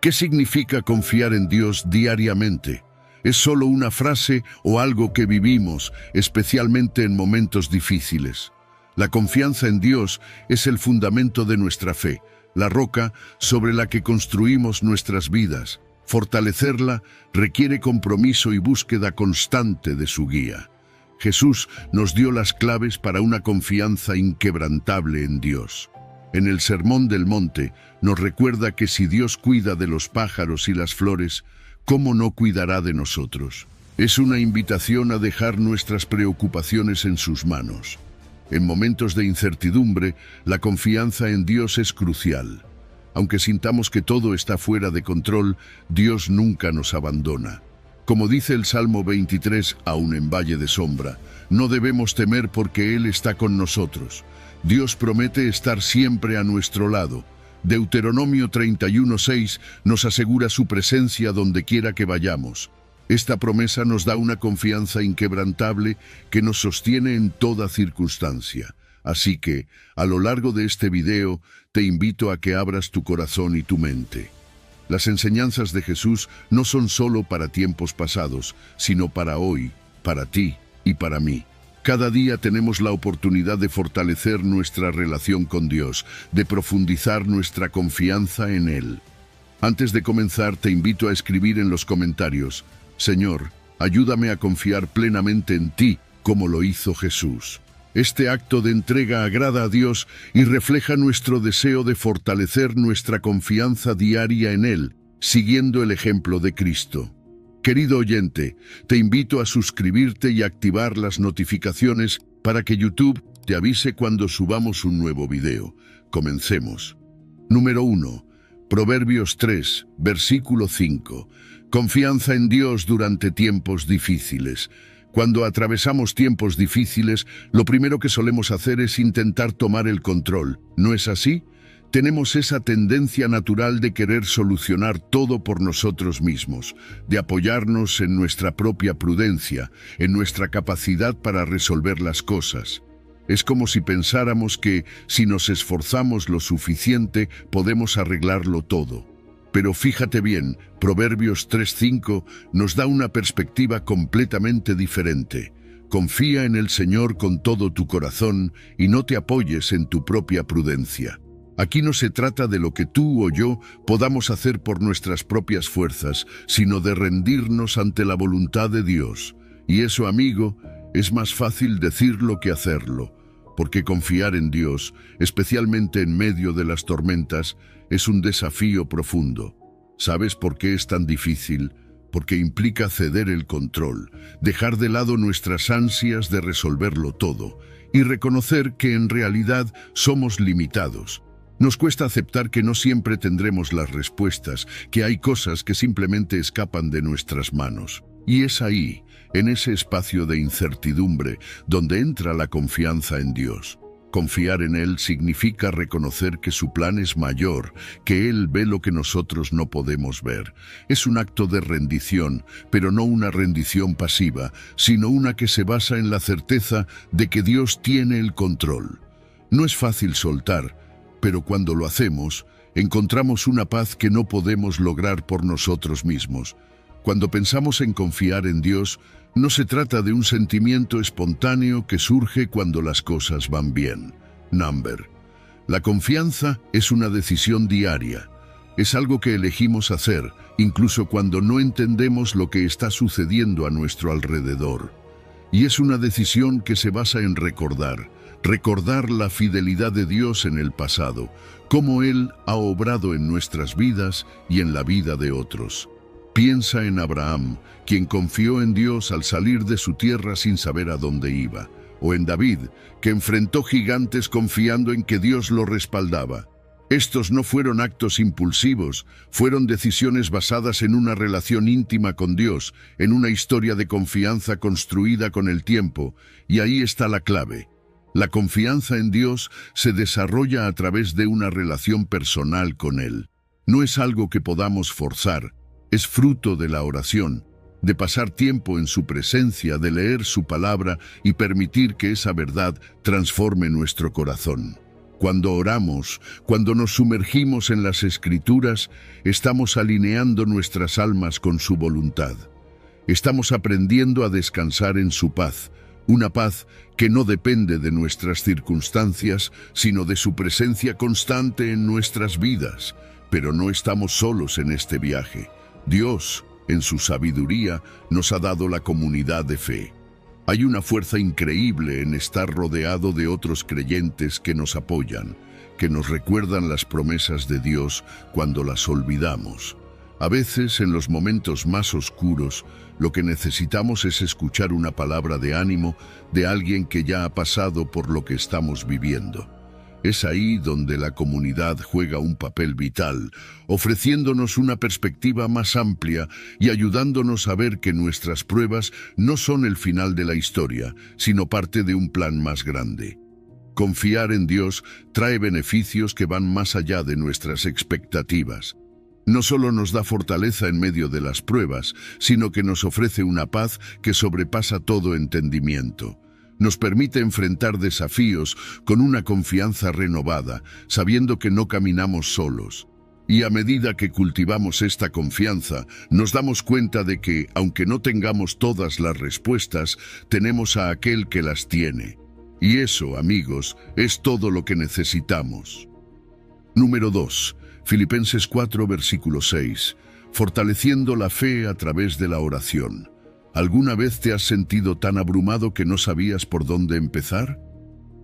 ¿Qué significa confiar en Dios diariamente? ¿Es solo una frase o algo que vivimos, especialmente en momentos difíciles? La confianza en Dios es el fundamento de nuestra fe, la roca sobre la que construimos nuestras vidas. Fortalecerla requiere compromiso y búsqueda constante de su guía. Jesús nos dio las claves para una confianza inquebrantable en Dios. En el Sermón del Monte nos recuerda que si Dios cuida de los pájaros y las flores, ¿cómo no cuidará de nosotros? Es una invitación a dejar nuestras preocupaciones en sus manos. En momentos de incertidumbre, la confianza en Dios es crucial. Aunque sintamos que todo está fuera de control, Dios nunca nos abandona. Como dice el Salmo 23, aun en valle de sombra, no debemos temer porque Él está con nosotros. Dios promete estar siempre a nuestro lado. Deuteronomio 31:6 nos asegura su presencia donde quiera que vayamos. Esta promesa nos da una confianza inquebrantable que nos sostiene en toda circunstancia. Así que, a lo largo de este video, te invito a que abras tu corazón y tu mente. Las enseñanzas de Jesús no son solo para tiempos pasados, sino para hoy, para ti y para mí. Cada día tenemos la oportunidad de fortalecer nuestra relación con Dios, de profundizar nuestra confianza en Él. Antes de comenzar, te invito a escribir en los comentarios: Señor, ayúdame a confiar plenamente en ti, como lo hizo Jesús. Este acto de entrega agrada a Dios y refleja nuestro deseo de fortalecer nuestra confianza diaria en Él, siguiendo el ejemplo de Cristo. Querido oyente, te invito a suscribirte y activar las notificaciones para que YouTube te avise cuando subamos un nuevo video. Comencemos. Número 1. Proverbios 3, versículo 5. Confianza en Dios durante tiempos difíciles. Cuando atravesamos tiempos difíciles, lo primero que solemos hacer es intentar tomar el control. ¿No es así? Tenemos esa tendencia natural de querer solucionar todo por nosotros mismos, de apoyarnos en nuestra propia prudencia, en nuestra capacidad para resolver las cosas. Es como si pensáramos que, si nos esforzamos lo suficiente, podemos arreglarlo todo. Pero fíjate bien, Proverbios 3:5 nos da una perspectiva completamente diferente. Confía en el Señor con todo tu corazón y no te apoyes en tu propia prudencia. Aquí no se trata de lo que tú o yo podamos hacer por nuestras propias fuerzas, sino de rendirnos ante la voluntad de Dios. Y eso, amigo, es más fácil decirlo que hacerlo, porque confiar en Dios, especialmente en medio de las tormentas, es un desafío profundo. ¿Sabes por qué es tan difícil? Porque implica ceder el control, dejar de lado nuestras ansias de resolverlo todo y reconocer que en realidad somos limitados. Nos cuesta aceptar que no siempre tendremos las respuestas, que hay cosas que simplemente escapan de nuestras manos. Y es ahí, en ese espacio de incertidumbre, donde entra la confianza en Dios. Confiar en Él significa reconocer que su plan es mayor, que Él ve lo que nosotros no podemos ver. Es un acto de rendición, pero no una rendición pasiva, sino una que se basa en la certeza de que Dios tiene el control. No es fácil soltar, pero cuando lo hacemos, encontramos una paz que no podemos lograr por nosotros mismos. Cuando pensamos en confiar en Dios, no se trata de un sentimiento espontáneo que surge cuando las cosas van bien. La confianza es una decisión diaria. Es algo que elegimos hacer, incluso cuando no entendemos lo que está sucediendo a nuestro alrededor. Y es una decisión que se basa en recordar la fidelidad de Dios en el pasado, cómo Él ha obrado en nuestras vidas y en la vida de otros. Piensa en Abraham, quien confió en Dios al salir de su tierra sin saber a dónde iba, o en David, que enfrentó gigantes confiando en que Dios lo respaldaba. Estos no fueron actos impulsivos, fueron decisiones basadas en una relación íntima con Dios, en una historia de confianza construida con el tiempo, y ahí está la clave. La confianza en Dios se desarrolla a través de una relación personal con Él. No es algo que podamos forzar, es fruto de la oración, de pasar tiempo en su presencia, de leer su palabra y permitir que esa verdad transforme nuestro corazón. Cuando oramos, cuando nos sumergimos en las Escrituras, estamos alineando nuestras almas con su voluntad. Estamos aprendiendo a descansar en su paz, una paz que no depende de nuestras circunstancias, sino de su presencia constante en nuestras vidas. Pero no estamos solos en este viaje. Dios, en su sabiduría, nos ha dado la comunidad de fe. Hay una fuerza increíble en estar rodeado de otros creyentes que nos apoyan, que nos recuerdan las promesas de Dios cuando las olvidamos. A veces, en los momentos más oscuros, lo que necesitamos es escuchar una palabra de ánimo de alguien que ya ha pasado por lo que estamos viviendo. Es ahí donde la comunidad juega un papel vital, ofreciéndonos una perspectiva más amplia y ayudándonos a ver que nuestras pruebas no son el final de la historia, sino parte de un plan más grande. Confiar en Dios trae beneficios que van más allá de nuestras expectativas. No solo nos da fortaleza en medio de las pruebas, sino que nos ofrece una paz que sobrepasa todo entendimiento. Nos permite enfrentar desafíos con una confianza renovada, sabiendo que no caminamos solos. Y a medida que cultivamos esta confianza, nos damos cuenta de que, aunque no tengamos todas las respuestas, tenemos a aquel que las tiene. Y eso, amigos, es todo lo que necesitamos. Número 2. Filipenses 4, versículo 6. Fortaleciendo la fe a través de la oración. ¿Alguna vez te has sentido tan abrumado que no sabías por dónde empezar?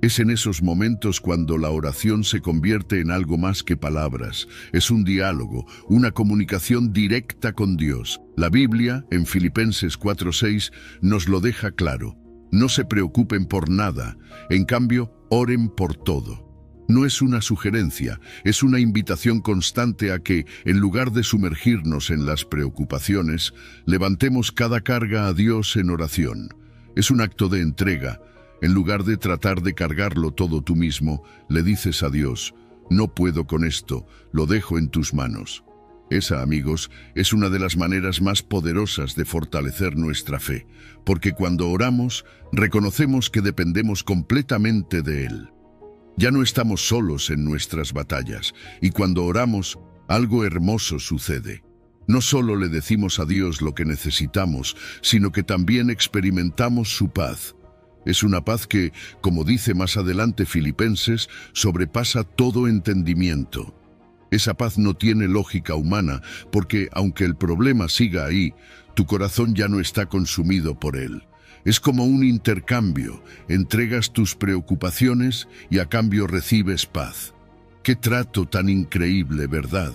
Es en esos momentos cuando la oración se convierte en algo más que palabras. Es un diálogo, una comunicación directa con Dios. La Biblia, en Filipenses 4:6, nos lo deja claro. No se preocupen por nada, en cambio, oren por todo. No es una sugerencia, es una invitación constante a que, en lugar de sumergirnos en las preocupaciones, levantemos cada carga a Dios en oración. Es un acto de entrega. En lugar de tratar de cargarlo todo tú mismo, le dices a Dios, no puedo con esto, lo dejo en tus manos. Esa, amigos, es una de las maneras más poderosas de fortalecer nuestra fe, porque cuando oramos, reconocemos que dependemos completamente de Él. Ya no estamos solos en nuestras batallas, y cuando oramos, algo hermoso sucede. No solo le decimos a Dios lo que necesitamos, sino que también experimentamos su paz. Es una paz que, como dice más adelante Filipenses, sobrepasa todo entendimiento. Esa paz no tiene lógica humana, porque aunque el problema siga ahí, tu corazón ya no está consumido por él. Es como un intercambio, entregas tus preocupaciones y a cambio recibes paz. ¡Qué trato tan increíble, verdad!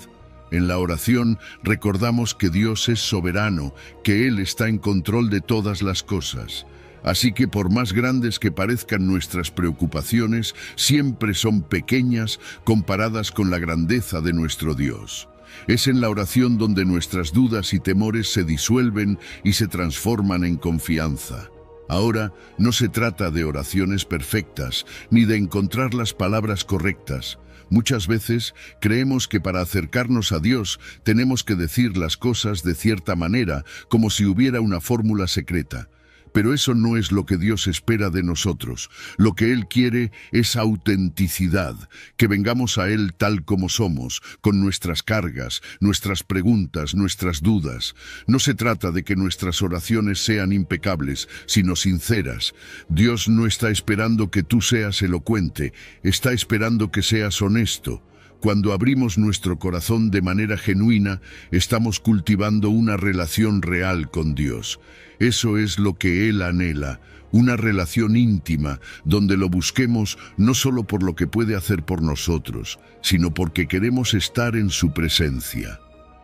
En la oración recordamos que Dios es soberano, que Él está en control de todas las cosas. Así que por más grandes que parezcan nuestras preocupaciones, siempre son pequeñas comparadas con la grandeza de nuestro Dios. Es en la oración donde nuestras dudas y temores se disuelven y se transforman en confianza. Ahora, no se trata de oraciones perfectas, ni de encontrar las palabras correctas. Muchas veces creemos que para acercarnos a Dios tenemos que decir las cosas de cierta manera, como si hubiera una fórmula secreta. Pero eso no es lo que Dios espera de nosotros. Lo que Él quiere es autenticidad, que vengamos a Él tal como somos, con nuestras cargas, nuestras preguntas, nuestras dudas. No se trata de que nuestras oraciones sean impecables, sino sinceras. Dios no está esperando que tú seas elocuente, está esperando que seas honesto. Cuando abrimos nuestro corazón de manera genuina, estamos cultivando una relación real con Dios. Eso es lo que Él anhela, una relación íntima, donde lo busquemos no solo por lo que puede hacer por nosotros, sino porque queremos estar en su presencia.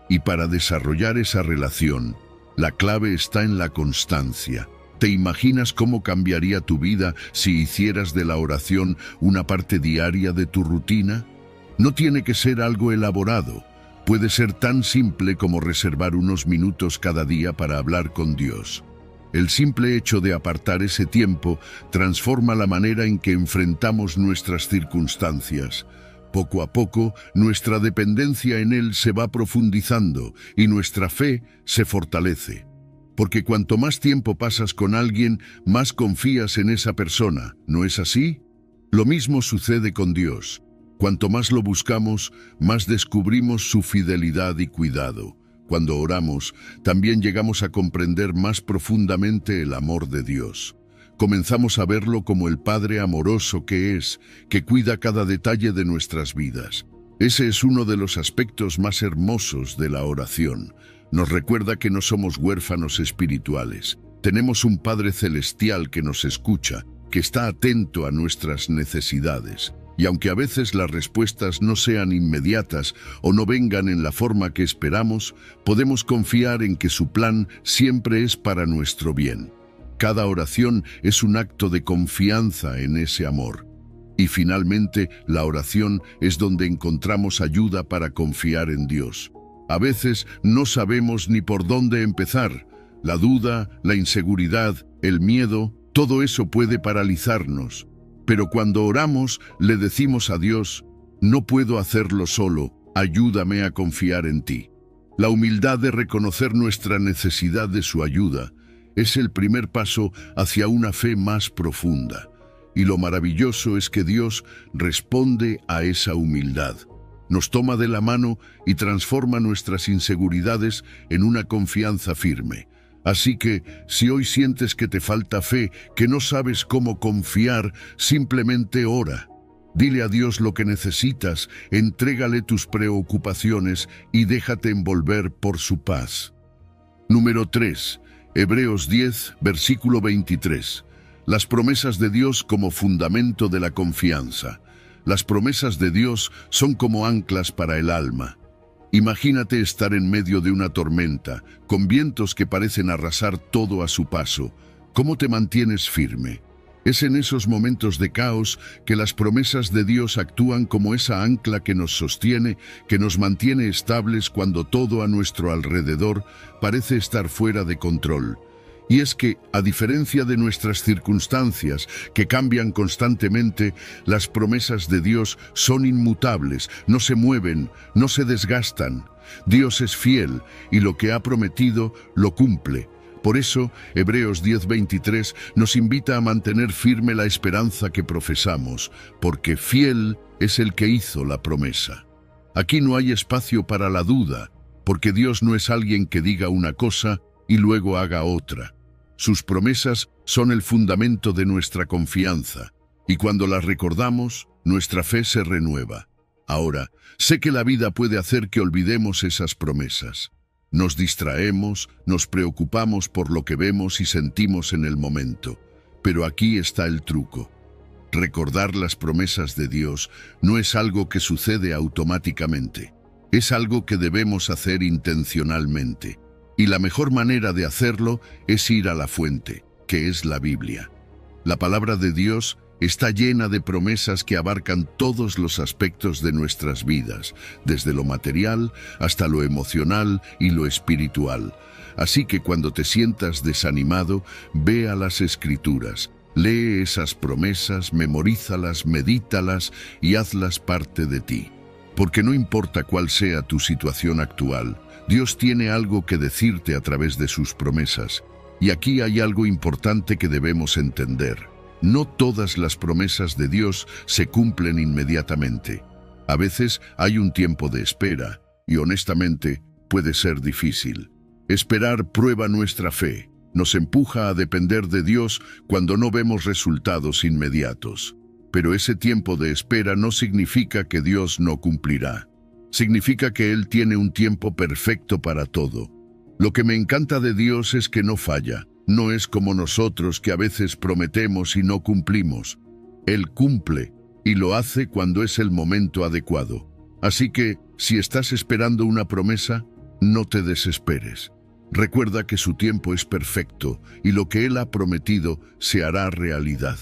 Y para desarrollar esa relación, la clave está en la constancia. ¿Te imaginas cómo cambiaría tu vida si hicieras de la oración una parte diaria de tu rutina? No tiene que ser algo elaborado. Puede ser tan simple como reservar unos minutos cada día para hablar con Dios. El simple hecho de apartar ese tiempo transforma la manera en que enfrentamos nuestras circunstancias. Poco a poco, nuestra dependencia en Él se va profundizando y nuestra fe se fortalece. Porque cuanto más tiempo pasas con alguien, más confías en esa persona, ¿no es así? Lo mismo sucede con Dios. Cuanto más lo buscamos, más descubrimos su fidelidad y cuidado. Cuando oramos, también llegamos a comprender más profundamente el amor de Dios. Comenzamos a verlo como el Padre amoroso que es, que cuida cada detalle de nuestras vidas. Ese es uno de los aspectos más hermosos de la oración. Nos recuerda que no somos huérfanos espirituales. Tenemos un Padre celestial que nos escucha, que está atento a nuestras necesidades. Y aunque a veces las respuestas no sean inmediatas o no vengan en la forma que esperamos, podemos confiar en que su plan siempre es para nuestro bien. Cada oración es un acto de confianza en ese amor. Y finalmente, la oración es donde encontramos ayuda para confiar en Dios. A veces no sabemos ni por dónde empezar. La duda, la inseguridad, el miedo, todo eso puede paralizarnos. Pero cuando oramos, le decimos a Dios, no puedo hacerlo solo, ayúdame a confiar en ti. La humildad de reconocer nuestra necesidad de su ayuda es el primer paso hacia una fe más profunda. Y lo maravilloso es que Dios responde a esa humildad. Nos toma de la mano y transforma nuestras inseguridades en una confianza firme. Así que, si hoy sientes que te falta fe, que no sabes cómo confiar, simplemente ora. Dile a Dios lo que necesitas, entrégale tus preocupaciones y déjate envolver por su paz. Número 3. Hebreos 10, versículo 23. Las promesas de Dios como fundamento de la confianza. Las promesas de Dios son como anclas para el alma. Imagínate estar en medio de una tormenta, con vientos que parecen arrasar todo a su paso. ¿Cómo te mantienes firme? Es en esos momentos de caos que las promesas de Dios actúan como esa ancla que nos sostiene, que nos mantiene estables cuando todo a nuestro alrededor parece estar fuera de control. Y es que, a diferencia de nuestras circunstancias, que cambian constantemente, las promesas de Dios son inmutables, no se mueven, no se desgastan. Dios es fiel y lo que ha prometido lo cumple. Por eso, Hebreos 10:23 nos invita a mantener firme la esperanza que profesamos, porque fiel es el que hizo la promesa. Aquí no hay espacio para la duda, porque Dios no es alguien que diga una cosa y luego haga otra. Sus promesas son el fundamento de nuestra confianza, y cuando las recordamos, nuestra fe se renueva. Ahora, sé que la vida puede hacer que olvidemos esas promesas. Nos distraemos, nos preocupamos por lo que vemos y sentimos en el momento. Pero aquí está el truco. Recordar las promesas de Dios no es algo que sucede automáticamente. Es algo que debemos hacer intencionalmente. Y la mejor manera de hacerlo es ir a la fuente, que es la Biblia. La palabra de Dios está llena de promesas que abarcan todos los aspectos de nuestras vidas, desde lo material hasta lo emocional y lo espiritual. Así que cuando te sientas desanimado, ve a las Escrituras, lee esas promesas, memorízalas, medítalas y hazlas parte de ti. Porque no importa cuál sea tu situación actual, Dios tiene algo que decirte a través de sus promesas. Y aquí hay algo importante que debemos entender. No todas las promesas de Dios se cumplen inmediatamente. A veces hay un tiempo de espera, y honestamente puede ser difícil. Esperar prueba nuestra fe, nos empuja a depender de Dios cuando no vemos resultados inmediatos. Pero ese tiempo de espera no significa que Dios no cumplirá. Significa que Él tiene un tiempo perfecto para todo. Lo que me encanta de Dios es que no falla. No es como nosotros que a veces prometemos y no cumplimos. Él cumple y lo hace cuando es el momento adecuado. Así que, si estás esperando una promesa, no te desesperes. Recuerda que su tiempo es perfecto y lo que Él ha prometido se hará realidad.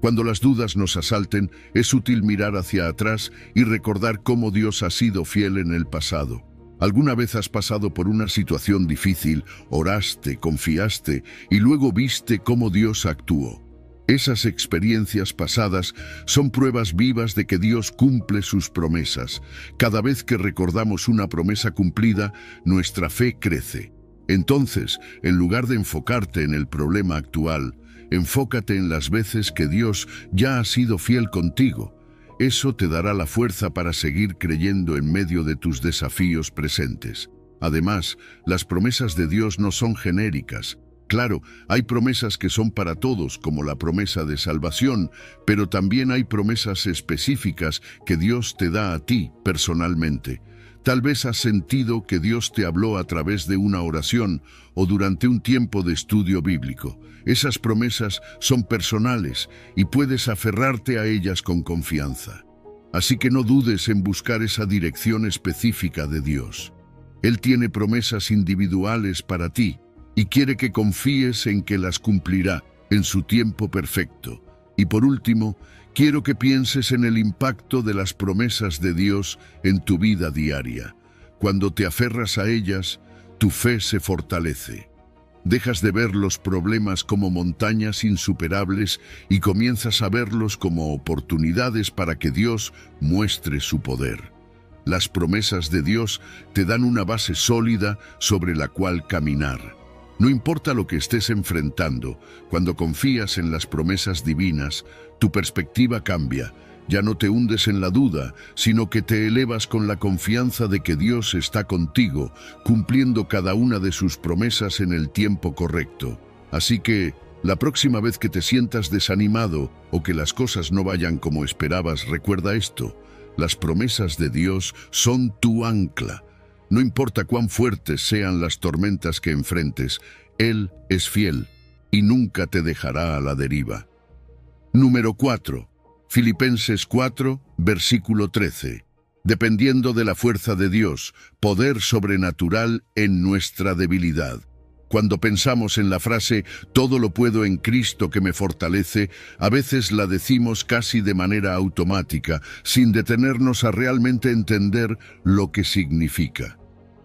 Cuando las dudas nos asalten, es útil mirar hacia atrás y recordar cómo Dios ha sido fiel en el pasado. ¿Alguna vez has pasado por una situación difícil, oraste, confiaste y luego viste cómo Dios actuó? Esas experiencias pasadas son pruebas vivas de que Dios cumple sus promesas. Cada vez que recordamos una promesa cumplida, nuestra fe crece. Entonces, en lugar de enfocarte en el problema actual, enfócate en las veces que Dios ya ha sido fiel contigo. Eso te dará la fuerza para seguir creyendo en medio de tus desafíos presentes. Además, las promesas de Dios no son genéricas. Claro, hay promesas que son para todos, como la promesa de salvación, pero también hay promesas específicas que Dios te da a ti personalmente. Tal vez has sentido que Dios te habló a través de una oración o durante un tiempo de estudio bíblico. Esas promesas son personales y puedes aferrarte a ellas con confianza. Así que no dudes en buscar esa dirección específica de Dios. Él tiene promesas individuales para ti y quiere que confíes en que las cumplirá en su tiempo perfecto. Y por último, quiero que pienses en el impacto de las promesas de Dios en tu vida diaria. Cuando te aferras a ellas, tu fe se fortalece. Dejas de ver los problemas como montañas insuperables y comienzas a verlos como oportunidades para que Dios muestre su poder. Las promesas de Dios te dan una base sólida sobre la cual caminar. No importa lo que estés enfrentando, cuando confías en las promesas divinas, tu perspectiva cambia. Ya no te hundes en la duda, sino que te elevas con la confianza de que Dios está contigo, cumpliendo cada una de sus promesas en el tiempo correcto. Así que, la próxima vez que te sientas desanimado o que las cosas no vayan como esperabas, recuerda esto: las promesas de Dios son tu ancla. No importa cuán fuertes sean las tormentas que enfrentes, Él es fiel y nunca te dejará a la deriva. Número 4. Filipenses 4, versículo 13. Dependiendo de la fuerza de Dios, poder sobrenatural en nuestra debilidad. Cuando pensamos en la frase «todo lo puedo en Cristo que me fortalece», a veces la decimos casi de manera automática, sin detenernos a realmente entender lo que significa.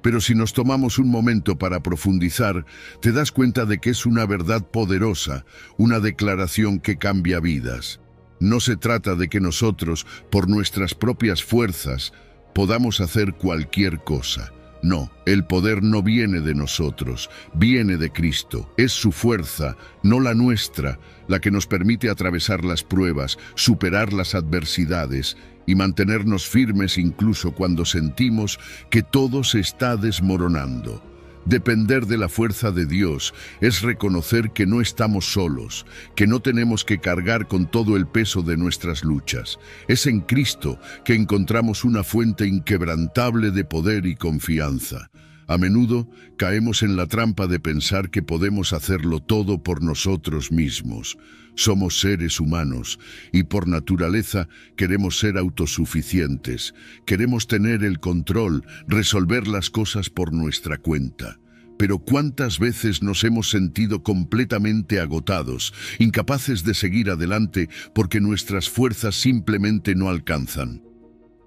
Pero si nos tomamos un momento para profundizar, te das cuenta de que es una verdad poderosa, una declaración que cambia vidas. No se trata de que nosotros, por nuestras propias fuerzas, podamos hacer cualquier cosa. No, el poder no viene de nosotros, viene de Cristo. Es su fuerza, no la nuestra, la que nos permite atravesar las pruebas, superar las adversidades y mantenernos firmes incluso cuando sentimos que todo se está desmoronando. Depender de la fuerza de Dios es reconocer que no estamos solos, que no tenemos que cargar con todo el peso de nuestras luchas. Es en Cristo que encontramos una fuente inquebrantable de poder y confianza. A menudo caemos en la trampa de pensar que podemos hacerlo todo por nosotros mismos. Somos seres humanos y por naturaleza queremos ser autosuficientes. Queremos tener el control, resolver las cosas por nuestra cuenta. Pero ¿cuántas veces nos hemos sentido completamente agotados, incapaces de seguir adelante porque nuestras fuerzas simplemente no alcanzan?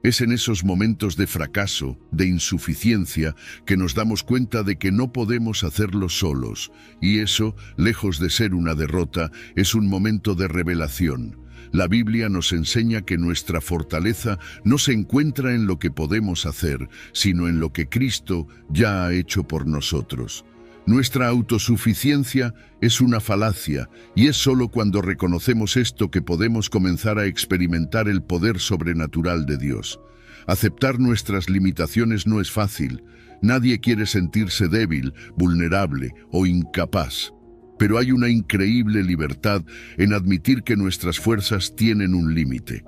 Es en esos momentos de fracaso, de insuficiencia, que nos damos cuenta de que no podemos hacerlo solos, y eso, lejos de ser una derrota, es un momento de revelación. La Biblia nos enseña que nuestra fortaleza no se encuentra en lo que podemos hacer, sino en lo que Cristo ya ha hecho por nosotros. Nuestra autosuficiencia es una falacia, y es solo cuando reconocemos esto que podemos comenzar a experimentar el poder sobrenatural de Dios. Aceptar nuestras limitaciones no es fácil. Nadie quiere sentirse débil, vulnerable o incapaz. Pero hay una increíble libertad en admitir que nuestras fuerzas tienen un límite.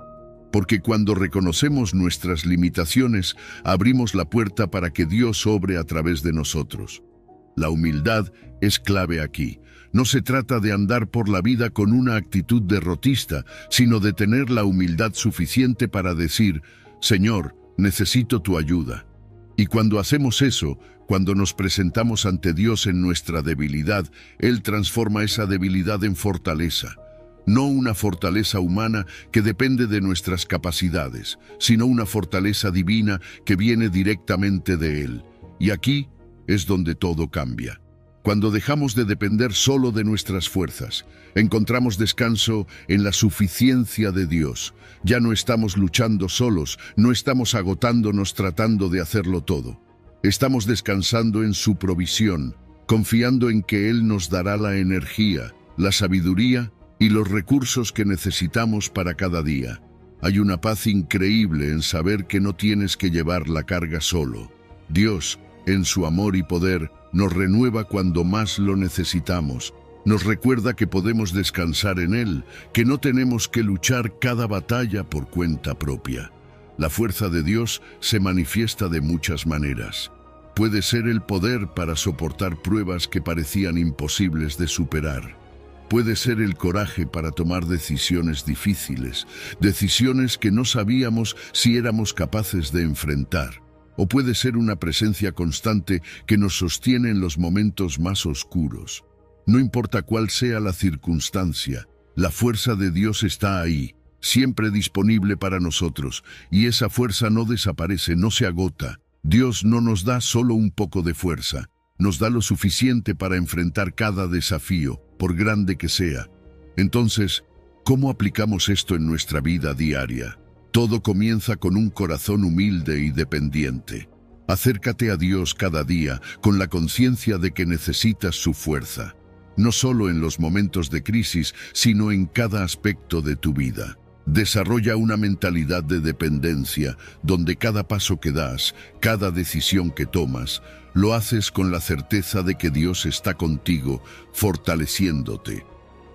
Porque cuando reconocemos nuestras limitaciones, abrimos la puerta para que Dios obre a través de nosotros. La humildad es clave aquí. No se trata de andar por la vida con una actitud derrotista, sino de tener la humildad suficiente para decir: «Señor, necesito tu ayuda». Y cuando hacemos eso, cuando nos presentamos ante Dios en nuestra debilidad, Él transforma esa debilidad en fortaleza. No una fortaleza humana que depende de nuestras capacidades, sino una fortaleza divina que viene directamente de Él. Y aquí es donde todo cambia. Cuando dejamos de depender solo de nuestras fuerzas, encontramos descanso en la suficiencia de Dios. Ya no estamos luchando solos, no estamos agotándonos tratando de hacerlo todo. Estamos descansando en su provisión, confiando en que Él nos dará la energía, la sabiduría y los recursos que necesitamos para cada día. Hay una paz increíble en saber que no tienes que llevar la carga solo. Dios, en su amor y poder, nos renueva cuando más lo necesitamos. Nos recuerda que podemos descansar en Él, que no tenemos que luchar cada batalla por cuenta propia. La fuerza de Dios se manifiesta de muchas maneras. Puede ser el poder para soportar pruebas que parecían imposibles de superar. Puede ser el coraje para tomar decisiones difíciles, decisiones que no sabíamos si éramos capaces de enfrentar. O puede ser una presencia constante que nos sostiene en los momentos más oscuros. No importa cuál sea la circunstancia, la fuerza de Dios está ahí, siempre disponible para nosotros, y esa fuerza no desaparece, no se agota. Dios no nos da solo un poco de fuerza, nos da lo suficiente para enfrentar cada desafío, por grande que sea. Entonces, ¿cómo aplicamos esto en nuestra vida diaria? Todo comienza con un corazón humilde y dependiente. Acércate a Dios cada día con la conciencia de que necesitas su fuerza, no solo en los momentos de crisis, sino en cada aspecto de tu vida. Desarrolla una mentalidad de dependencia, donde cada paso que das, cada decisión que tomas, lo haces con la certeza de que Dios está contigo, fortaleciéndote.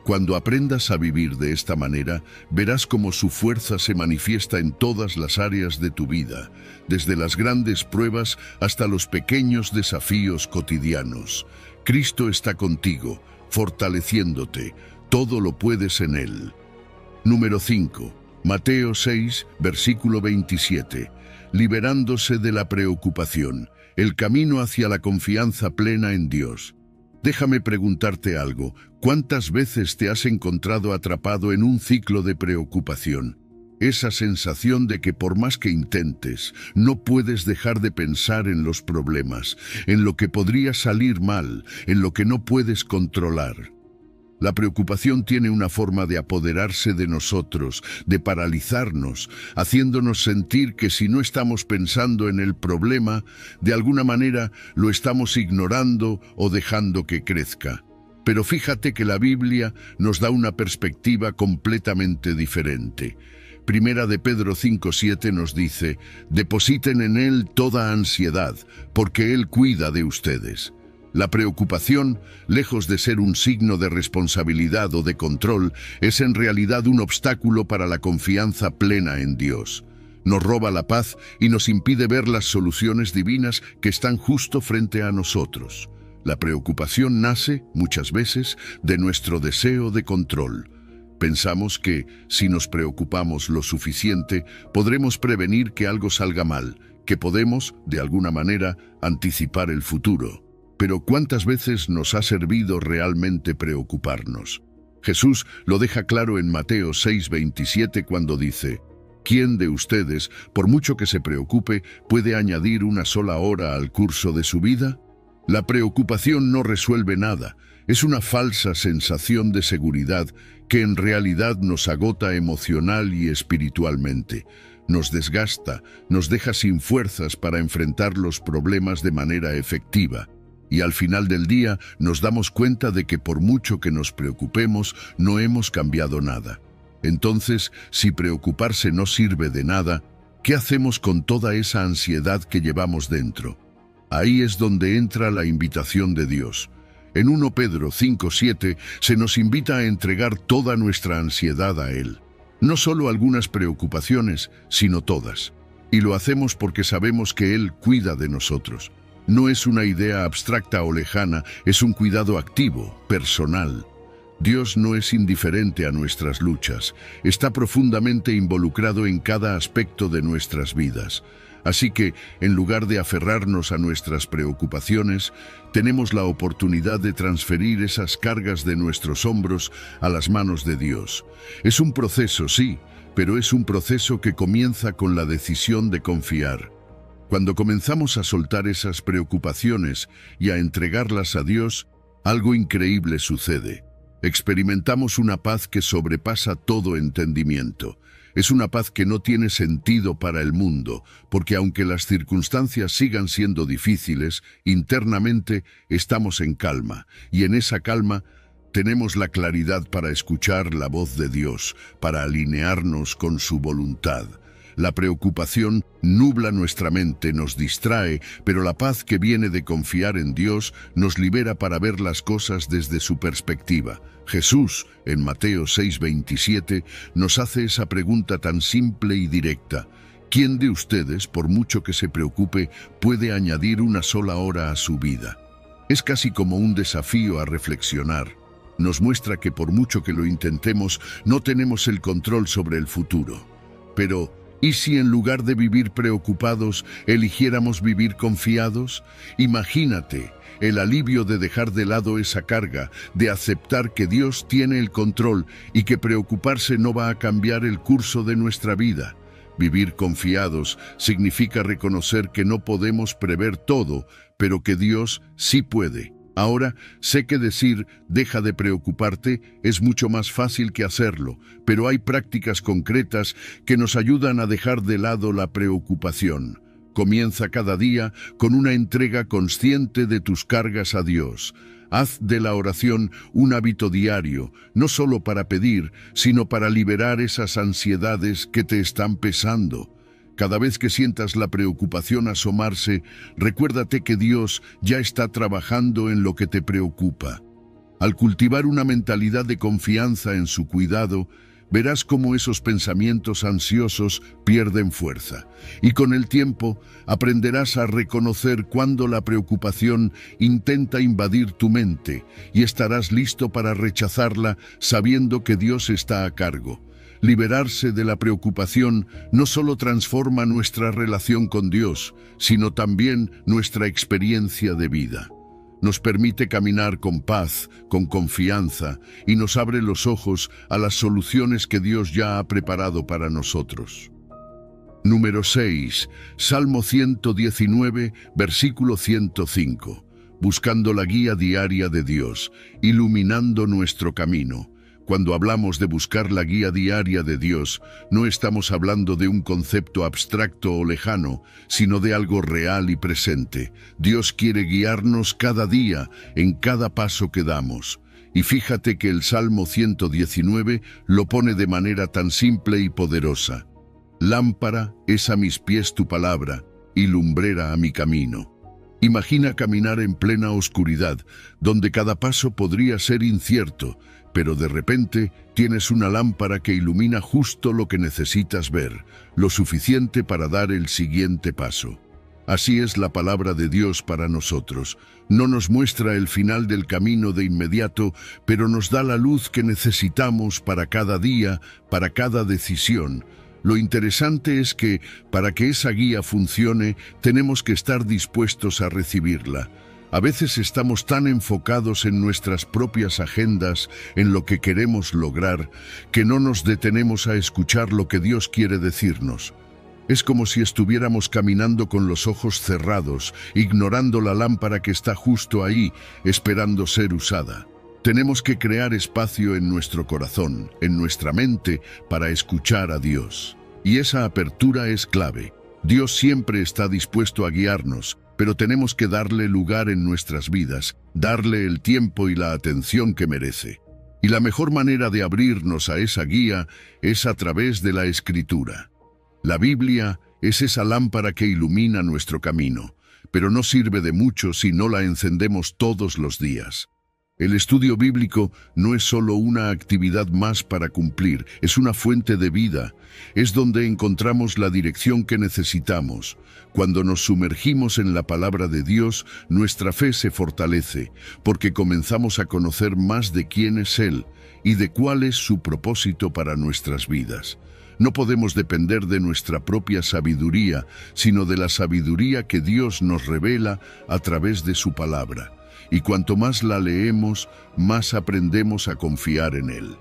Cuando aprendas a vivir de esta manera, verás cómo su fuerza se manifiesta en todas las áreas de tu vida, desde las grandes pruebas hasta los pequeños desafíos cotidianos. Cristo está contigo, fortaleciéndote. Todo lo puedes en Él. Número 5. Mateo 6, versículo 27. Liberándose de la preocupación, el camino hacia la confianza plena en Dios. Déjame preguntarte algo. ¿Cuántas veces te has encontrado atrapado en un ciclo de preocupación? Esa sensación de que por más que intentes, no puedes dejar de pensar en los problemas, en lo que podría salir mal, en lo que no puedes controlar. La preocupación tiene una forma de apoderarse de nosotros, de paralizarnos, haciéndonos sentir que si no estamos pensando en el problema, de alguna manera lo estamos ignorando o dejando que crezca. Pero fíjate que la Biblia nos da una perspectiva completamente diferente. Primera de Pedro 5:7 nos dice: depositen en Él toda ansiedad, porque Él cuida de ustedes. La preocupación, lejos de ser un signo de responsabilidad o de control, es en realidad un obstáculo para la confianza plena en Dios. Nos roba la paz y nos impide ver las soluciones divinas que están justo frente a nosotros. La preocupación nace, muchas veces, de nuestro deseo de control. Pensamos que, si nos preocupamos lo suficiente, podremos prevenir que algo salga mal, que podemos, de alguna manera, anticipar el futuro. Pero ¿cuántas veces nos ha servido realmente preocuparnos? Jesús lo deja claro en Mateo 6:27 cuando dice: ¿quién de ustedes, por mucho que se preocupe, puede añadir una sola hora al curso de su vida? La preocupación no resuelve nada. Es una falsa sensación de seguridad que en realidad nos agota emocional y espiritualmente. Nos desgasta, nos deja sin fuerzas para enfrentar los problemas de manera efectiva. Y al final del día nos damos cuenta de que por mucho que nos preocupemos, no hemos cambiado nada. Entonces, si preocuparse no sirve de nada, ¿qué hacemos con toda esa ansiedad que llevamos dentro? Ahí es donde entra la invitación de Dios. En 1 Pedro 5:7 se nos invita a entregar toda nuestra ansiedad a Él. No solo algunas preocupaciones, sino todas. Y lo hacemos porque sabemos que Él cuida de nosotros. No es una idea abstracta o lejana, es un cuidado activo, personal. Dios no es indiferente a nuestras luchas, está profundamente involucrado en cada aspecto de nuestras vidas. Así que, en lugar de aferrarnos a nuestras preocupaciones, tenemos la oportunidad de transferir esas cargas de nuestros hombros a las manos de Dios. Es un proceso, sí, pero es un proceso que comienza con la decisión de confiar. Cuando comenzamos a soltar esas preocupaciones y a entregarlas a Dios, algo increíble sucede. Experimentamos una paz que sobrepasa todo entendimiento. Es una paz que no tiene sentido para el mundo, porque aunque las circunstancias sigan siendo difíciles, internamente estamos en calma, y en esa calma tenemos la claridad para escuchar la voz de Dios, para alinearnos con su voluntad. La preocupación nubla nuestra mente, nos distrae, pero la paz que viene de confiar en Dios nos libera para ver las cosas desde su perspectiva. Jesús, en Mateo 6:27, nos hace esa pregunta tan simple y directa. ¿Quién de ustedes, por mucho que se preocupe, puede añadir una sola hora a su vida? Es casi como un desafío a reflexionar. Nos muestra que por mucho que lo intentemos, no tenemos el control sobre el futuro. Pero, ¿y si en lugar de vivir preocupados, eligiéramos vivir confiados? Imagínate el alivio de dejar de lado esa carga, de aceptar que Dios tiene el control y que preocuparse no va a cambiar el curso de nuestra vida. Vivir confiados significa reconocer que no podemos prever todo, pero que Dios sí puede. Ahora, sé que decir «deja de preocuparte» es mucho más fácil que hacerlo, pero hay prácticas concretas que nos ayudan a dejar de lado la preocupación. Comienza cada día con una entrega consciente de tus cargas a Dios. Haz de la oración un hábito diario, no solo para pedir, sino para liberar esas ansiedades que te están pesando. Cada vez que sientas la preocupación asomarse, recuérdate que Dios ya está trabajando en lo que te preocupa. Al cultivar una mentalidad de confianza en su cuidado, verás cómo esos pensamientos ansiosos pierden fuerza. Y con el tiempo aprenderás a reconocer cuando la preocupación intenta invadir tu mente y estarás listo para rechazarla sabiendo que Dios está a cargo. Liberarse de la preocupación no solo transforma nuestra relación con Dios, sino también nuestra experiencia de vida. Nos permite caminar con paz, con confianza, y nos abre los ojos a las soluciones que Dios ya ha preparado para nosotros. Número 6. Salmo 119, versículo 105. Buscando la guía diaria de Dios, iluminando nuestro camino. Cuando hablamos de buscar la guía diaria de Dios, no estamos hablando de un concepto abstracto o lejano, sino de algo real y presente. Dios quiere guiarnos cada día, en cada paso que damos. Y fíjate que el Salmo 119 lo pone de manera tan simple y poderosa. Lámpara es a mis pies tu palabra, y lumbrera a mi camino. Imagina caminar en plena oscuridad, donde cada paso podría ser incierto, pero de repente tienes una lámpara que ilumina justo lo que necesitas ver, lo suficiente para dar el siguiente paso. Así es la palabra de Dios para nosotros. No nos muestra el final del camino de inmediato, pero nos da la luz que necesitamos para cada día, para cada decisión. Lo interesante es que, para que esa guía funcione, tenemos que estar dispuestos a recibirla. A veces estamos tan enfocados en nuestras propias agendas, en lo que queremos lograr, que no nos detenemos a escuchar lo que Dios quiere decirnos. Es como si estuviéramos caminando con los ojos cerrados, ignorando la lámpara que está justo ahí, esperando ser usada. Tenemos que crear espacio en nuestro corazón, en nuestra mente, para escuchar a Dios. Y esa apertura es clave. Dios siempre está dispuesto a guiarnos, pero tenemos que darle lugar en nuestras vidas, darle el tiempo y la atención que merece. Y la mejor manera de abrirnos a esa guía es a través de la Escritura. La Biblia es esa lámpara que ilumina nuestro camino, pero no sirve de mucho si no la encendemos todos los días. El estudio bíblico no es solo una actividad más para cumplir, es una fuente de vida. Es donde encontramos la dirección que necesitamos. Cuando nos sumergimos en la palabra de Dios, nuestra fe se fortalece, porque comenzamos a conocer más de quién es Él y de cuál es su propósito para nuestras vidas. No podemos depender de nuestra propia sabiduría, sino de la sabiduría que Dios nos revela a través de su palabra. Y cuanto más la leemos, más aprendemos a confiar en Él.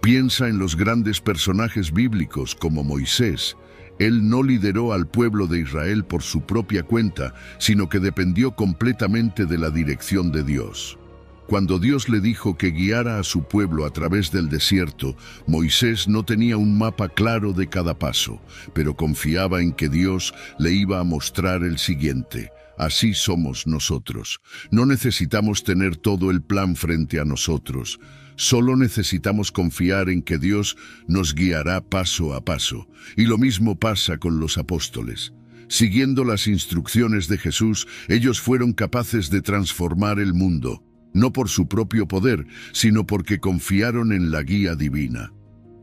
Piensa en los grandes personajes bíblicos como Moisés. Él no lideró al pueblo de Israel por su propia cuenta, sino que dependió completamente de la dirección de Dios. Cuando Dios le dijo que guiara a su pueblo a través del desierto, Moisés no tenía un mapa claro de cada paso, pero confiaba en que Dios le iba a mostrar el siguiente. Así somos nosotros. No necesitamos tener todo el plan frente a nosotros. Solo necesitamos confiar en que Dios nos guiará paso a paso. Y lo mismo pasa con los apóstoles. Siguiendo las instrucciones de Jesús, ellos fueron capaces de transformar el mundo, no por su propio poder, sino porque confiaron en la guía divina.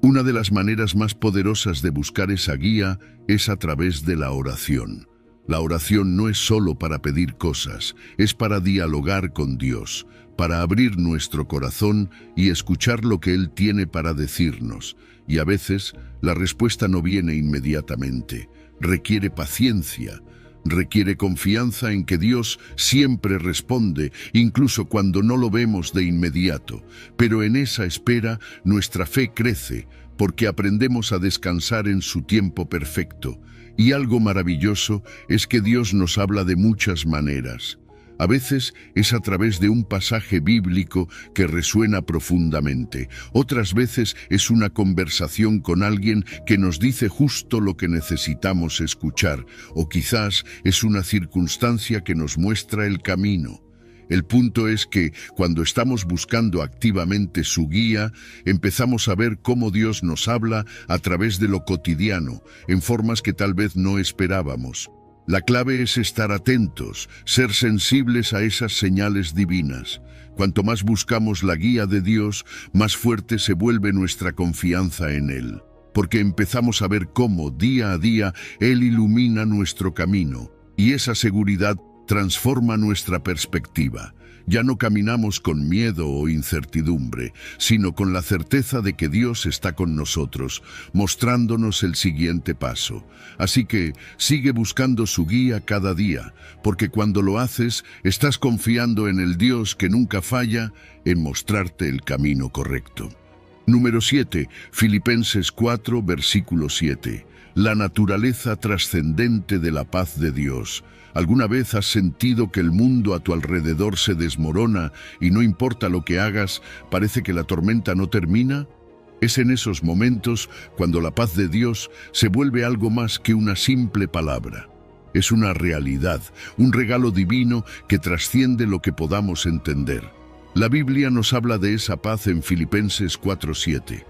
Una de las maneras más poderosas de buscar esa guía es a través de la oración. La oración no es solo para pedir cosas, es para dialogar con Dios, para abrir nuestro corazón y escuchar lo que Él tiene para decirnos. Y a veces la respuesta no viene inmediatamente. Requiere paciencia, requiere confianza en que Dios siempre responde, incluso cuando no lo vemos de inmediato. Pero en esa espera nuestra fe crece, porque aprendemos a descansar en su tiempo perfecto. Y algo maravilloso es que Dios nos habla de muchas maneras. A veces es a través de un pasaje bíblico que resuena profundamente. Otras veces es una conversación con alguien que nos dice justo lo que necesitamos escuchar. O quizás es una circunstancia que nos muestra el camino. El punto es que, cuando estamos buscando activamente su guía, empezamos a ver cómo Dios nos habla a través de lo cotidiano, en formas que tal vez no esperábamos. La clave es estar atentos, ser sensibles a esas señales divinas. Cuanto más buscamos la guía de Dios, más fuerte se vuelve nuestra confianza en Él, porque empezamos a ver cómo, día a día, Él ilumina nuestro camino, y esa seguridad transforma nuestra perspectiva. Ya no caminamos con miedo o incertidumbre, sino con la certeza de que Dios está con nosotros, mostrándonos el siguiente paso. Así que sigue buscando su guía cada día, porque cuando lo haces, estás confiando en el Dios que nunca falla en mostrarte el camino correcto. Número 7. Filipenses 4, versículo 7. La naturaleza trascendente de la paz de Dios. ¿Alguna vez has sentido que el mundo a tu alrededor se desmorona y no importa lo que hagas, parece que la tormenta no termina? Es en esos momentos cuando la paz de Dios se vuelve algo más que una simple palabra. Es una realidad, un regalo divino que trasciende lo que podamos entender. La Biblia nos habla de esa paz en Filipenses 4:7.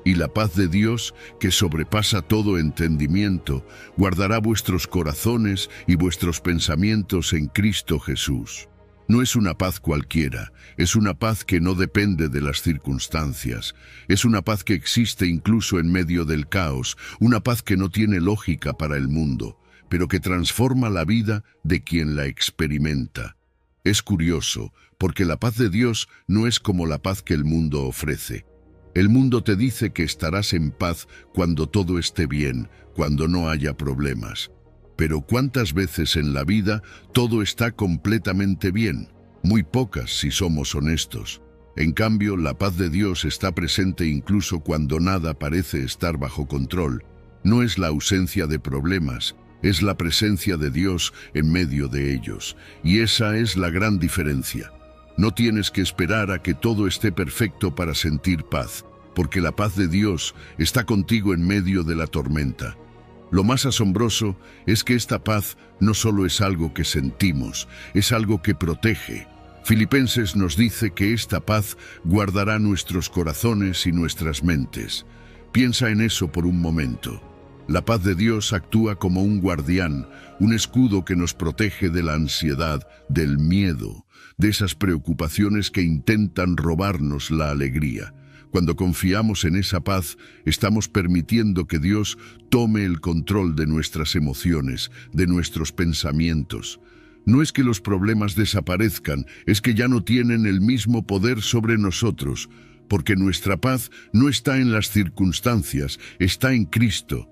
Y la paz de Dios, que sobrepasa todo entendimiento, guardará vuestros corazones y vuestros pensamientos en Cristo Jesús. No es una paz cualquiera, es una paz que no depende de las circunstancias. Es una paz que existe incluso en medio del caos, una paz que no tiene lógica para el mundo, pero que transforma la vida de quien la experimenta. Es curioso, porque la paz de Dios no es como la paz que el mundo ofrece. El mundo te dice que estarás en paz cuando todo esté bien, cuando no haya problemas. Pero ¿cuántas veces en la vida todo está completamente bien? Muy pocas, si somos honestos. En cambio, la paz de Dios está presente incluso cuando nada parece estar bajo control. No es la ausencia de problemas, es la presencia de Dios en medio de ellos. Y esa es la gran diferencia. No tienes que esperar a que todo esté perfecto para sentir paz, porque la paz de Dios está contigo en medio de la tormenta. Lo más asombroso es que esta paz no solo es algo que sentimos, es algo que protege. Filipenses nos dice que esta paz guardará nuestros corazones y nuestras mentes. Piensa en eso por un momento. La paz de Dios actúa como un guardián, un escudo que nos protege de la ansiedad, del miedo, de esas preocupaciones que intentan robarnos la alegría. Cuando confiamos en esa paz, estamos permitiendo que Dios tome el control de nuestras emociones, de nuestros pensamientos. No es que los problemas desaparezcan, es que ya no tienen el mismo poder sobre nosotros, porque nuestra paz no está en las circunstancias, está en Cristo.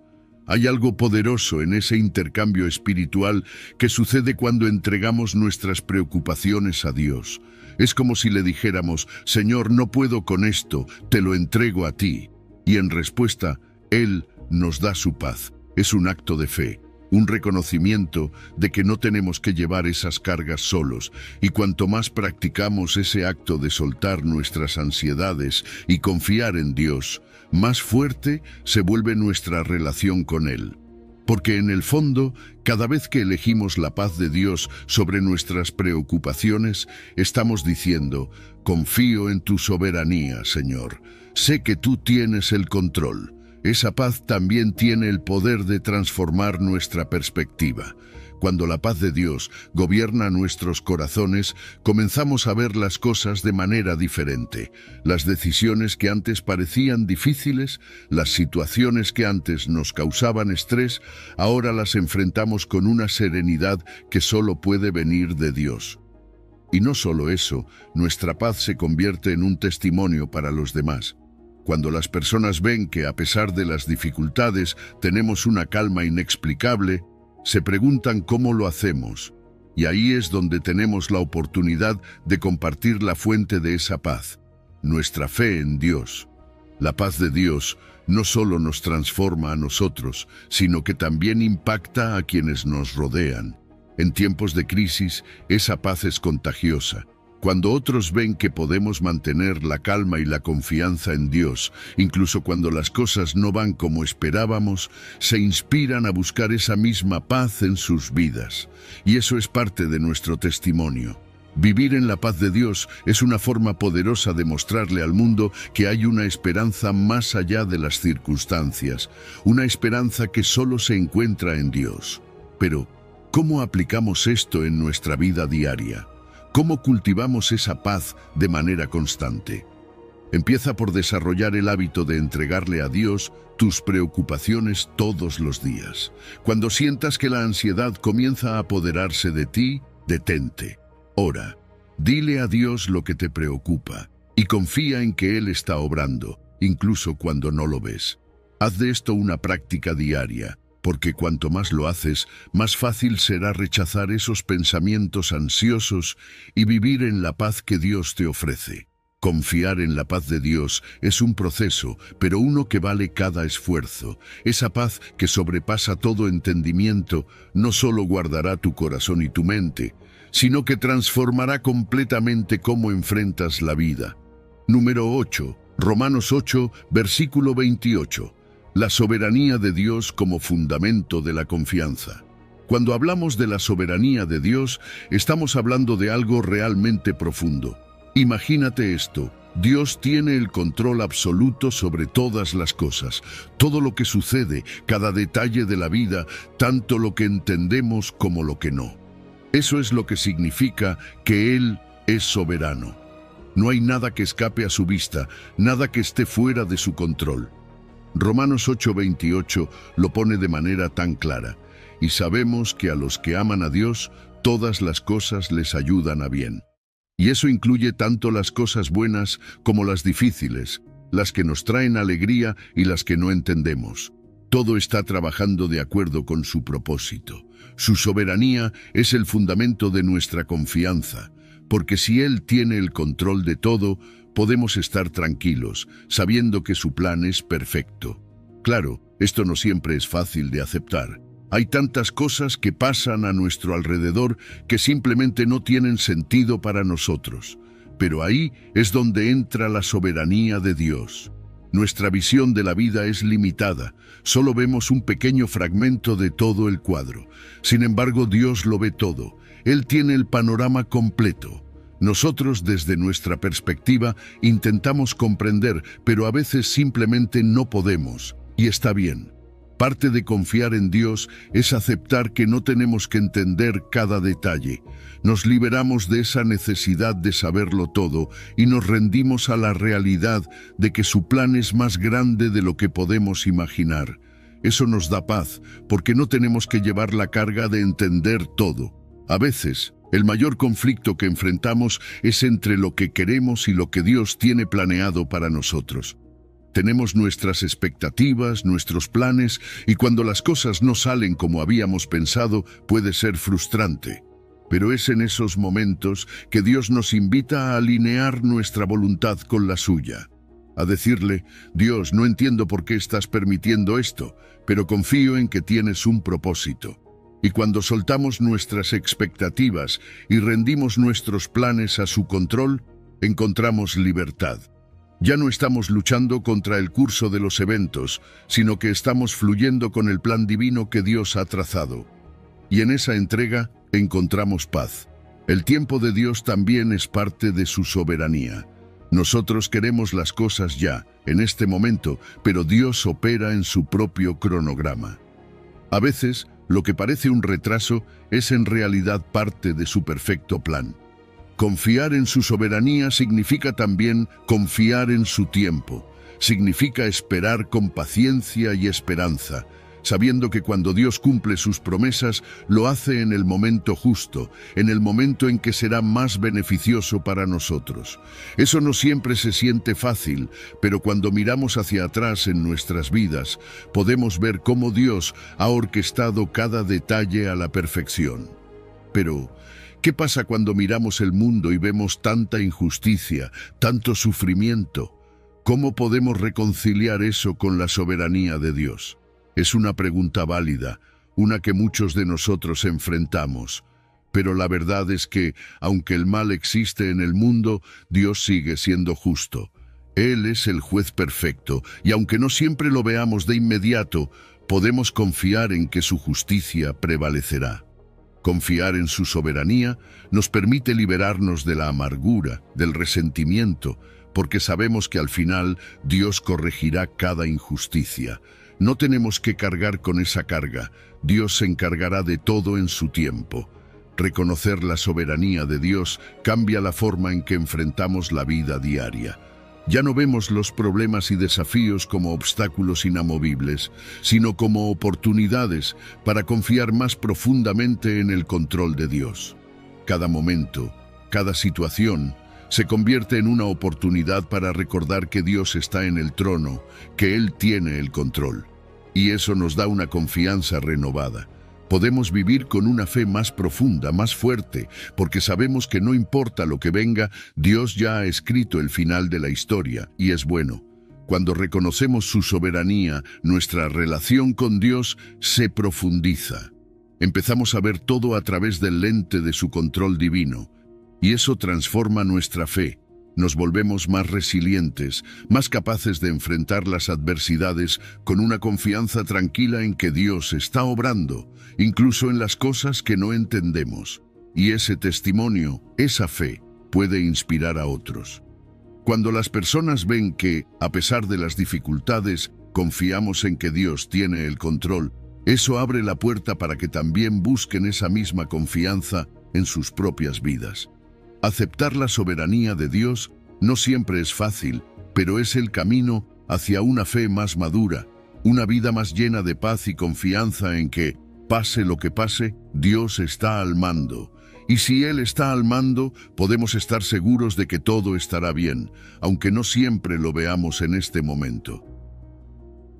Hay algo poderoso en ese intercambio espiritual que sucede cuando entregamos nuestras preocupaciones a Dios. Es como si le dijéramos, Señor, no puedo con esto, te lo entrego a ti. Y en respuesta, Él nos da su paz. Es un acto de fe, un reconocimiento de que no tenemos que llevar esas cargas solos. Y cuanto más practicamos ese acto de soltar nuestras ansiedades y confiar en Dios, más fuerte se vuelve nuestra relación con Él. Porque en el fondo, cada vez que elegimos la paz de Dios sobre nuestras preocupaciones, estamos diciendo: confío en tu soberanía, Señor. Sé que tú tienes el control. Esa paz también tiene el poder de transformar nuestra perspectiva. Cuando la paz de Dios gobierna nuestros corazones, comenzamos a ver las cosas de manera diferente. Las decisiones que antes parecían difíciles, las situaciones que antes nos causaban estrés, ahora las enfrentamos con una serenidad que solo puede venir de Dios. Y no solo eso, nuestra paz se convierte en un testimonio para los demás. Cuando las personas ven que, a pesar de las dificultades, tenemos una calma inexplicable, se preguntan cómo lo hacemos. Y ahí es donde tenemos la oportunidad de compartir la fuente de esa paz, nuestra fe en Dios. La paz de Dios no solo nos transforma a nosotros, sino que también impacta a quienes nos rodean. En tiempos de crisis, esa paz es contagiosa. Cuando otros ven que podemos mantener la calma y la confianza en Dios, incluso cuando las cosas no van como esperábamos, se inspiran a buscar esa misma paz en sus vidas. Y eso es parte de nuestro testimonio. Vivir en la paz de Dios es una forma poderosa de mostrarle al mundo que hay una esperanza más allá de las circunstancias, una esperanza que solo se encuentra en Dios. Pero, ¿cómo aplicamos esto en nuestra vida diaria? ¿Cómo cultivamos esa paz de manera constante? Empieza por desarrollar el hábito de entregarle a Dios tus preocupaciones todos los días. Cuando sientas que la ansiedad comienza a apoderarse de ti, detente. Ora, dile a Dios lo que te preocupa y confía en que Él está obrando, incluso cuando no lo ves. Haz de esto una práctica diaria, porque cuanto más lo haces, más fácil será rechazar esos pensamientos ansiosos y vivir en la paz que Dios te ofrece. Confiar en la paz de Dios es un proceso, pero uno que vale cada esfuerzo. Esa paz que sobrepasa todo entendimiento no solo guardará tu corazón y tu mente, sino que transformará completamente cómo enfrentas la vida. Número 8. Romanos 8, versículo 28. La soberanía de Dios como fundamento de la confianza. Cuando hablamos de la soberanía de Dios, estamos hablando de algo realmente profundo. Imagínate esto: Dios tiene el control absoluto sobre todas las cosas, todo lo que sucede, cada detalle de la vida, tanto lo que entendemos como lo que no. Eso es lo que significa que Él es soberano. No hay nada que escape a su vista, nada que esté fuera de su control. Romanos 8:28 lo pone de manera tan clara: y sabemos que a los que aman a Dios, todas las cosas les ayudan a bien. Y eso incluye tanto las cosas buenas como las difíciles, las que nos traen alegría y las que no entendemos. Todo está trabajando de acuerdo con su propósito. Su soberanía es el fundamento de nuestra confianza, porque si Él tiene el control de todo, podemos estar tranquilos, sabiendo que su plan es perfecto. Claro, esto no siempre es fácil de aceptar. Hay tantas cosas que pasan a nuestro alrededor que simplemente no tienen sentido para nosotros. Pero ahí es donde entra la soberanía de Dios. Nuestra visión de la vida es limitada, solo vemos un pequeño fragmento de todo el cuadro. Sin embargo, Dios lo ve todo. Él tiene el panorama completo. Nosotros, desde nuestra perspectiva, intentamos comprender, pero a veces simplemente no podemos. Y está bien. Parte de confiar en Dios es aceptar que no tenemos que entender cada detalle. Nos liberamos de esa necesidad de saberlo todo y nos rendimos a la realidad de que su plan es más grande de lo que podemos imaginar. Eso nos da paz, porque no tenemos que llevar la carga de entender todo. A veces, el mayor conflicto que enfrentamos es entre lo que queremos y lo que Dios tiene planeado para nosotros. Tenemos nuestras expectativas, nuestros planes, y cuando las cosas no salen como habíamos pensado, puede ser frustrante. Pero es en esos momentos que Dios nos invita a alinear nuestra voluntad con la suya. A decirle: Dios, no entiendo por qué estás permitiendo esto, pero confío en que tienes un propósito. Y cuando soltamos nuestras expectativas y rendimos nuestros planes a su control, encontramos libertad. Ya no estamos luchando contra el curso de los eventos, sino que estamos fluyendo con el plan divino que Dios ha trazado. Y en esa entrega encontramos paz. El tiempo de Dios también es parte de su soberanía. Nosotros queremos las cosas ya, en este momento, pero Dios opera en su propio cronograma. A veces, lo que parece un retraso es en realidad parte de su perfecto plan. Confiar en su soberanía significa también confiar en su tiempo. Significa esperar con paciencia y esperanza, sabiendo que cuando Dios cumple sus promesas, lo hace en el momento justo, en el momento en que será más beneficioso para nosotros. Eso no siempre se siente fácil, pero cuando miramos hacia atrás en nuestras vidas, podemos ver cómo Dios ha orquestado cada detalle a la perfección. Pero, ¿qué pasa cuando miramos el mundo y vemos tanta injusticia, tanto sufrimiento? ¿Cómo podemos reconciliar eso con la soberanía de Dios? Es una pregunta válida, una que muchos de nosotros enfrentamos. Pero la verdad es que, aunque el mal existe en el mundo, Dios sigue siendo justo. Él es el juez perfecto, y aunque no siempre lo veamos de inmediato, podemos confiar en que su justicia prevalecerá. Confiar en su soberanía nos permite liberarnos de la amargura, del resentimiento, porque sabemos que al final Dios corregirá cada injusticia. No tenemos que cargar con esa carga. Dios se encargará de todo en su tiempo. Reconocer la soberanía de Dios cambia la forma en que enfrentamos la vida diaria. Ya no vemos los problemas y desafíos como obstáculos inamovibles, sino como oportunidades para confiar más profundamente en el control de Dios. Cada momento, cada situación, se convierte en una oportunidad para recordar que Dios está en el trono, que Él tiene el control. Y eso nos da una confianza renovada. Podemos vivir con una fe más profunda, más fuerte, porque sabemos que no importa lo que venga, Dios ya ha escrito el final de la historia, y es bueno. Cuando reconocemos su soberanía, nuestra relación con Dios se profundiza. Empezamos a ver todo a través del lente de su control divino. Y eso transforma nuestra fe. Nos volvemos más resilientes, más capaces de enfrentar las adversidades con una confianza tranquila en que Dios está obrando, incluso en las cosas que no entendemos. Y ese testimonio, esa fe, puede inspirar a otros. Cuando las personas ven que, a pesar de las dificultades, confiamos en que Dios tiene el control, eso abre la puerta para que también busquen esa misma confianza en sus propias vidas. Aceptar la soberanía de Dios no siempre es fácil, pero es el camino hacia una fe más madura, una vida más llena de paz y confianza en que, pase lo que pase, Dios está al mando. Y si Él está al mando, podemos estar seguros de que todo estará bien, aunque no siempre lo veamos en este momento.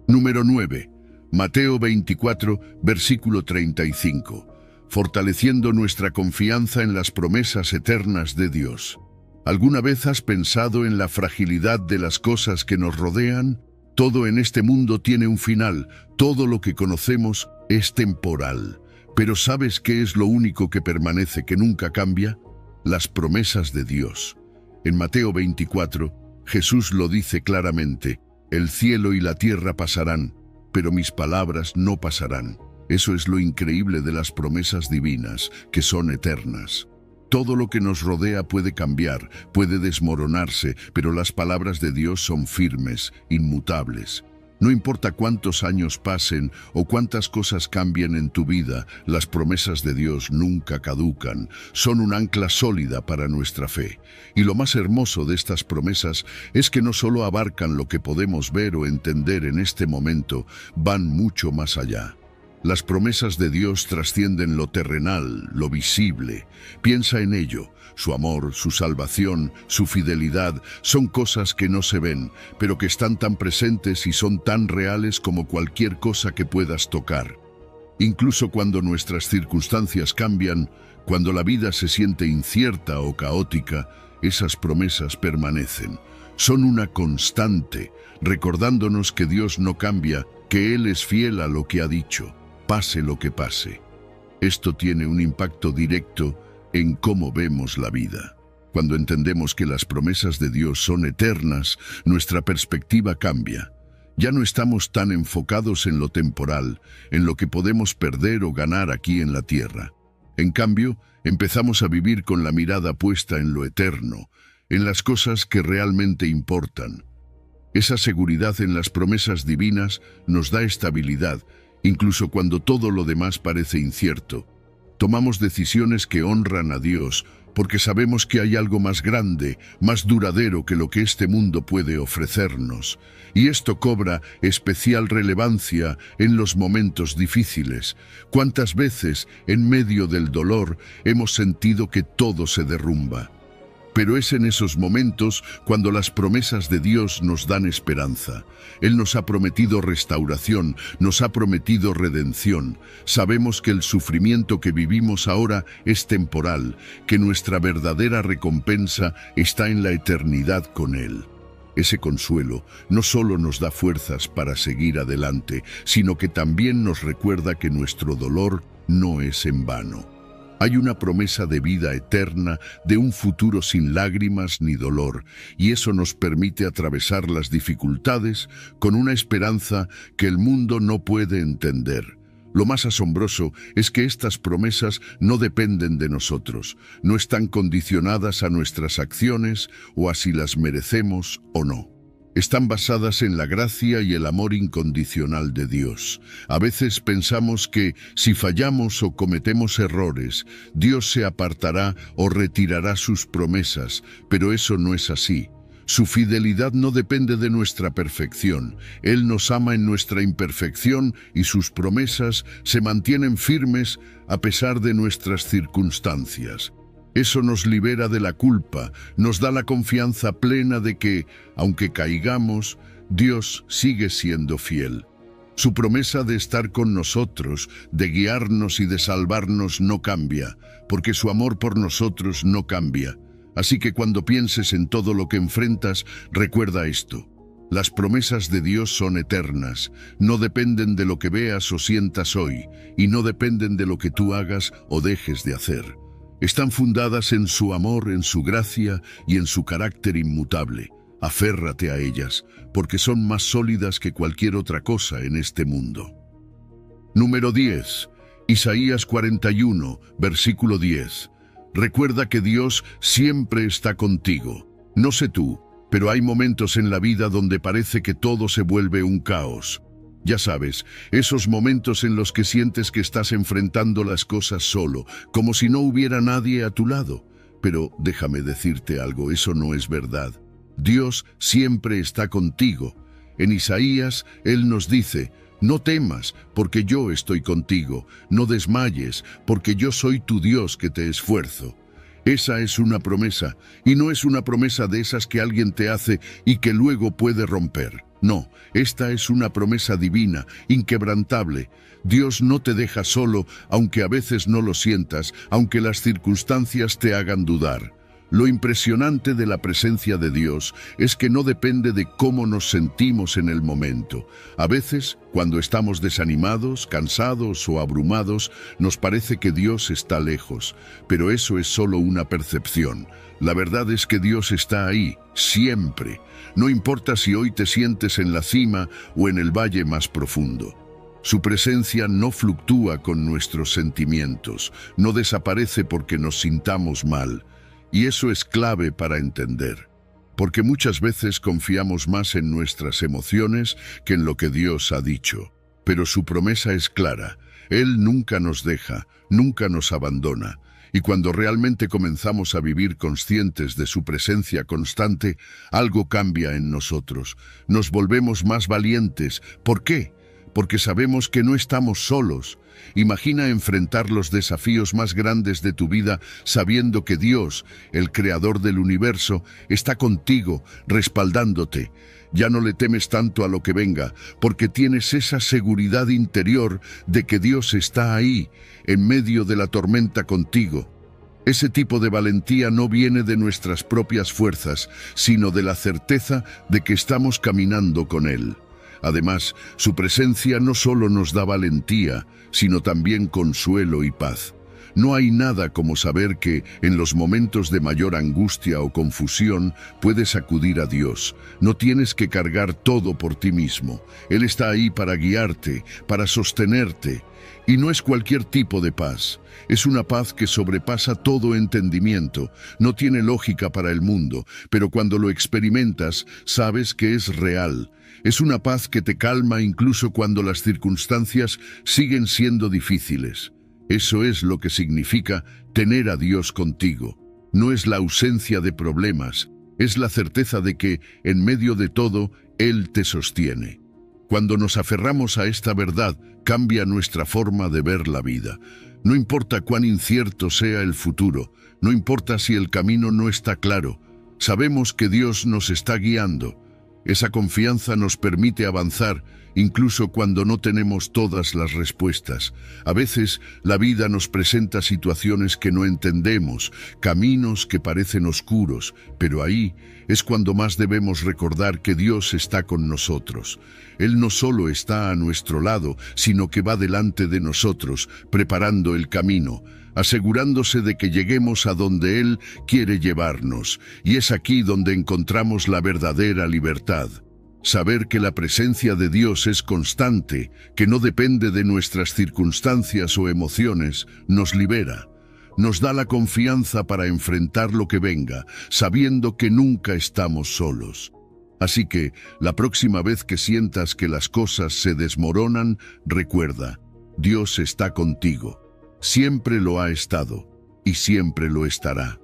Número 9. Mateo 24, versículo 35. Fortaleciendo nuestra confianza en las promesas eternas de Dios. ¿Alguna vez has pensado en la fragilidad de las cosas que nos rodean? Todo en este mundo tiene un final, todo lo que conocemos es temporal. Pero ¿sabes qué es lo único que permanece, que nunca cambia? Las promesas de Dios. En Mateo 24, Jesús lo dice claramente: el cielo y la tierra pasarán, pero mis palabras no pasarán. Eso es lo increíble de las promesas divinas, que son eternas. Todo lo que nos rodea puede cambiar, puede desmoronarse, pero las palabras de Dios son firmes, inmutables. No importa cuántos años pasen o cuántas cosas cambien en tu vida, las promesas de Dios nunca caducan, son un ancla sólida para nuestra fe. Y lo más hermoso de estas promesas es que no solo abarcan lo que podemos ver o entender en este momento, van mucho más allá. Las promesas de Dios trascienden lo terrenal, lo visible. Piensa en ello. Su amor, su salvación, su fidelidad son cosas que no se ven, pero que están tan presentes y son tan reales como cualquier cosa que puedas tocar. Incluso cuando nuestras circunstancias cambian, cuando la vida se siente incierta o caótica, esas promesas permanecen. Son una constante, recordándonos que Dios no cambia, que Él es fiel a lo que ha dicho. Pase lo que pase. Esto tiene un impacto directo en cómo vemos la vida. Cuando entendemos que las promesas de Dios son eternas, nuestra perspectiva cambia. Ya no estamos tan enfocados en lo temporal, en lo que podemos perder o ganar aquí en la tierra. En cambio, empezamos a vivir con la mirada puesta en lo eterno, en las cosas que realmente importan. Esa seguridad en las promesas divinas nos da estabilidad, incluso cuando todo lo demás parece incierto. Tomamos decisiones que honran a Dios, porque sabemos que hay algo más grande, más duradero que lo que este mundo puede ofrecernos. Y esto cobra especial relevancia en los momentos difíciles. ¿Cuántas veces, en medio del dolor, hemos sentido que todo se derrumba? Pero es en esos momentos cuando las promesas de Dios nos dan esperanza. Él nos ha prometido restauración, nos ha prometido redención. Sabemos que el sufrimiento que vivimos ahora es temporal, que nuestra verdadera recompensa está en la eternidad con Él. Ese consuelo no solo nos da fuerzas para seguir adelante, sino que también nos recuerda que nuestro dolor no es en vano. Hay una promesa de vida eterna, de un futuro sin lágrimas ni dolor, y eso nos permite atravesar las dificultades con una esperanza que el mundo no puede entender. Lo más asombroso es que estas promesas no dependen de nosotros, no están condicionadas a nuestras acciones o a si las merecemos o no. Están basadas en la gracia y el amor incondicional de Dios. A veces pensamos que si fallamos o cometemos errores, Dios se apartará o retirará sus promesas, pero eso no es así. Su fidelidad no depende de nuestra perfección. Él nos ama en nuestra imperfección y sus promesas se mantienen firmes a pesar de nuestras circunstancias. Eso nos libera de la culpa, nos da la confianza plena de que, aunque caigamos, Dios sigue siendo fiel. Su promesa de estar con nosotros, de guiarnos y de salvarnos no cambia, porque su amor por nosotros no cambia. Así que cuando pienses en todo lo que enfrentas, recuerda esto. Las promesas de Dios son eternas, no dependen de lo que veas o sientas hoy, y no dependen de lo que tú hagas o dejes de hacer. Están fundadas en su amor, en su gracia y en su carácter inmutable. Aférrate a ellas, porque son más sólidas que cualquier otra cosa en este mundo. Número 10. Isaías 41, versículo 10. Recuerda que Dios siempre está contigo. No sé tú, pero hay momentos en la vida donde parece que todo se vuelve un caos. Ya sabes, esos momentos en los que sientes que estás enfrentando las cosas solo, como si no hubiera nadie a tu lado. Pero déjame decirte algo, eso no es verdad. Dios siempre está contigo. En Isaías, Él nos dice, no temas, porque yo estoy contigo. No desmayes, porque yo soy tu Dios que te esfuerzo. Esa es una promesa, y no es una promesa de esas que alguien te hace y que luego puede romper. No, esta es una promesa divina, inquebrantable. Dios no te deja solo, aunque a veces no lo sientas, aunque las circunstancias te hagan dudar. Lo impresionante de la presencia de Dios es que no depende de cómo nos sentimos en el momento. A veces, cuando estamos desanimados, cansados o abrumados, nos parece que Dios está lejos, pero eso es solo una percepción. La verdad es que Dios está ahí, siempre. No importa si hoy te sientes en la cima o en el valle más profundo. Su presencia no fluctúa con nuestros sentimientos, no desaparece porque nos sintamos mal. Y eso es clave para entender, porque muchas veces confiamos más en nuestras emociones que en lo que Dios ha dicho. Pero su promesa es clara, Él nunca nos deja, nunca nos abandona. Y cuando realmente comenzamos a vivir conscientes de su presencia constante, algo cambia en nosotros. Nos volvemos más valientes. ¿Por qué? Porque sabemos que no estamos solos. Imagina enfrentar los desafíos más grandes de tu vida sabiendo que Dios, el creador del universo, está contigo, respaldándote. Ya no le temes tanto a lo que venga, porque tienes esa seguridad interior de que Dios está ahí, en medio de la tormenta contigo. Ese tipo de valentía no viene de nuestras propias fuerzas, sino de la certeza de que estamos caminando con Él. Además, su presencia no solo nos da valentía, sino también consuelo y paz. No hay nada como saber que, en los momentos de mayor angustia o confusión, puedes acudir a Dios. No tienes que cargar todo por ti mismo. Él está ahí para guiarte, para sostenerte. Y no es cualquier tipo de paz. Es una paz que sobrepasa todo entendimiento. No tiene lógica para el mundo, pero cuando lo experimentas, sabes que es real. Es una paz que te calma incluso cuando las circunstancias siguen siendo difíciles. Eso es lo que significa tener a Dios contigo. No es la ausencia de problemas, es la certeza de que, en medio de todo, Él te sostiene. Cuando nos aferramos a esta verdad, cambia nuestra forma de ver la vida. No importa cuán incierto sea el futuro, no importa si el camino no está claro, sabemos que Dios nos está guiando. Esa confianza nos permite avanzar, incluso cuando no tenemos todas las respuestas. A veces, la vida nos presenta situaciones que no entendemos, caminos que parecen oscuros, pero ahí es cuando más debemos recordar que Dios está con nosotros. Él no solo está a nuestro lado, sino que va delante de nosotros, preparando el camino, asegurándose de que lleguemos a donde Él quiere llevarnos. Y es aquí donde encontramos la verdadera libertad. Saber que la presencia de Dios es constante, que no depende de nuestras circunstancias o emociones, nos libera. Nos da la confianza para enfrentar lo que venga, sabiendo que nunca estamos solos. Así que, la próxima vez que sientas que las cosas se desmoronan, recuerda, Dios está contigo. Siempre lo ha estado y siempre lo estará.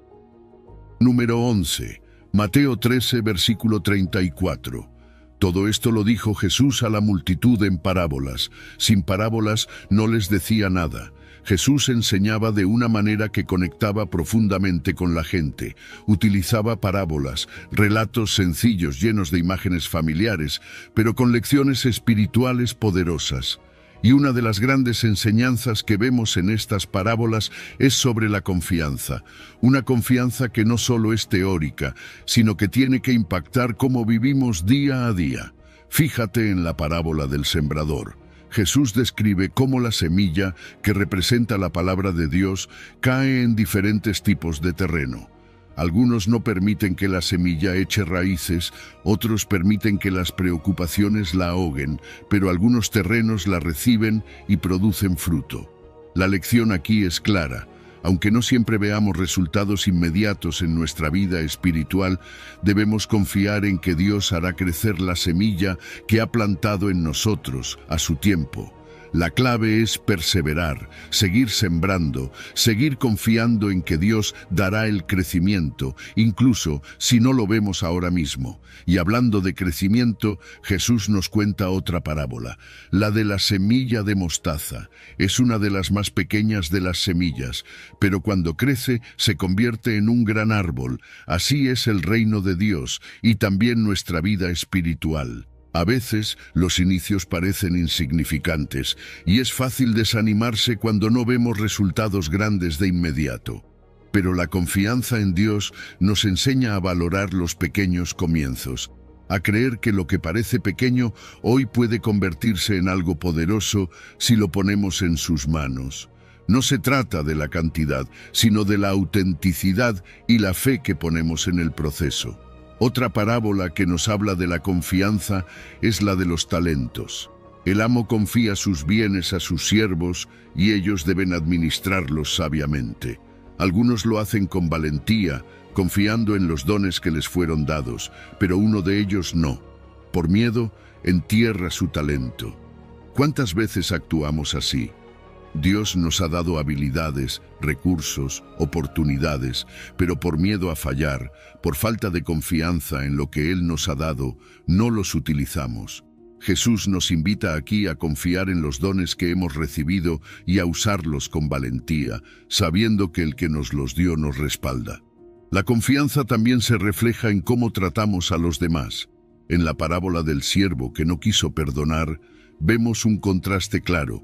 Número 11. Mateo 13, versículo 34. Todo esto lo dijo Jesús a la multitud en parábolas. Sin parábolas no les decía nada. Jesús enseñaba de una manera que conectaba profundamente con la gente. Utilizaba parábolas, relatos sencillos llenos de imágenes familiares, pero con lecciones espirituales poderosas. Y una de las grandes enseñanzas que vemos en estas parábolas es sobre la confianza. Una confianza que no solo es teórica, sino que tiene que impactar cómo vivimos día a día. Fíjate en la parábola del sembrador. Jesús describe cómo la semilla, que representa la palabra de Dios, cae en diferentes tipos de terreno. Algunos no permiten que la semilla eche raíces, otros permiten que las preocupaciones la ahoguen, pero algunos terrenos la reciben y producen fruto. La lección aquí es clara. Aunque no siempre veamos resultados inmediatos en nuestra vida espiritual, debemos confiar en que Dios hará crecer la semilla que ha plantado en nosotros a su tiempo. La clave es perseverar, seguir sembrando, seguir confiando en que Dios dará el crecimiento, incluso si no lo vemos ahora mismo. Y hablando de crecimiento, Jesús nos cuenta otra parábola, la de la semilla de mostaza. Es una de las más pequeñas de las semillas, pero cuando crece se convierte en un gran árbol. Así es el reino de Dios y también nuestra vida espiritual. A veces los inicios parecen insignificantes y es fácil desanimarse cuando no vemos resultados grandes de inmediato. Pero la confianza en Dios nos enseña a valorar los pequeños comienzos, a creer que lo que parece pequeño hoy puede convertirse en algo poderoso si lo ponemos en sus manos. No se trata de la cantidad, sino de la autenticidad y la fe que ponemos en el proceso. Otra parábola que nos habla de la confianza es la de los talentos. El amo confía sus bienes a sus siervos y ellos deben administrarlos sabiamente. Algunos lo hacen con valentía, confiando en los dones que les fueron dados, pero uno de ellos no. Por miedo, entierra su talento. ¿Cuántas veces actuamos así? Dios nos ha dado habilidades, recursos, oportunidades, pero por miedo a fallar, por falta de confianza en lo que Él nos ha dado, no los utilizamos. Jesús nos invita aquí a confiar en los dones que hemos recibido y a usarlos con valentía, sabiendo que el que nos los dio nos respalda. La confianza también se refleja en cómo tratamos a los demás. En la parábola del siervo que no quiso perdonar, vemos un contraste claro.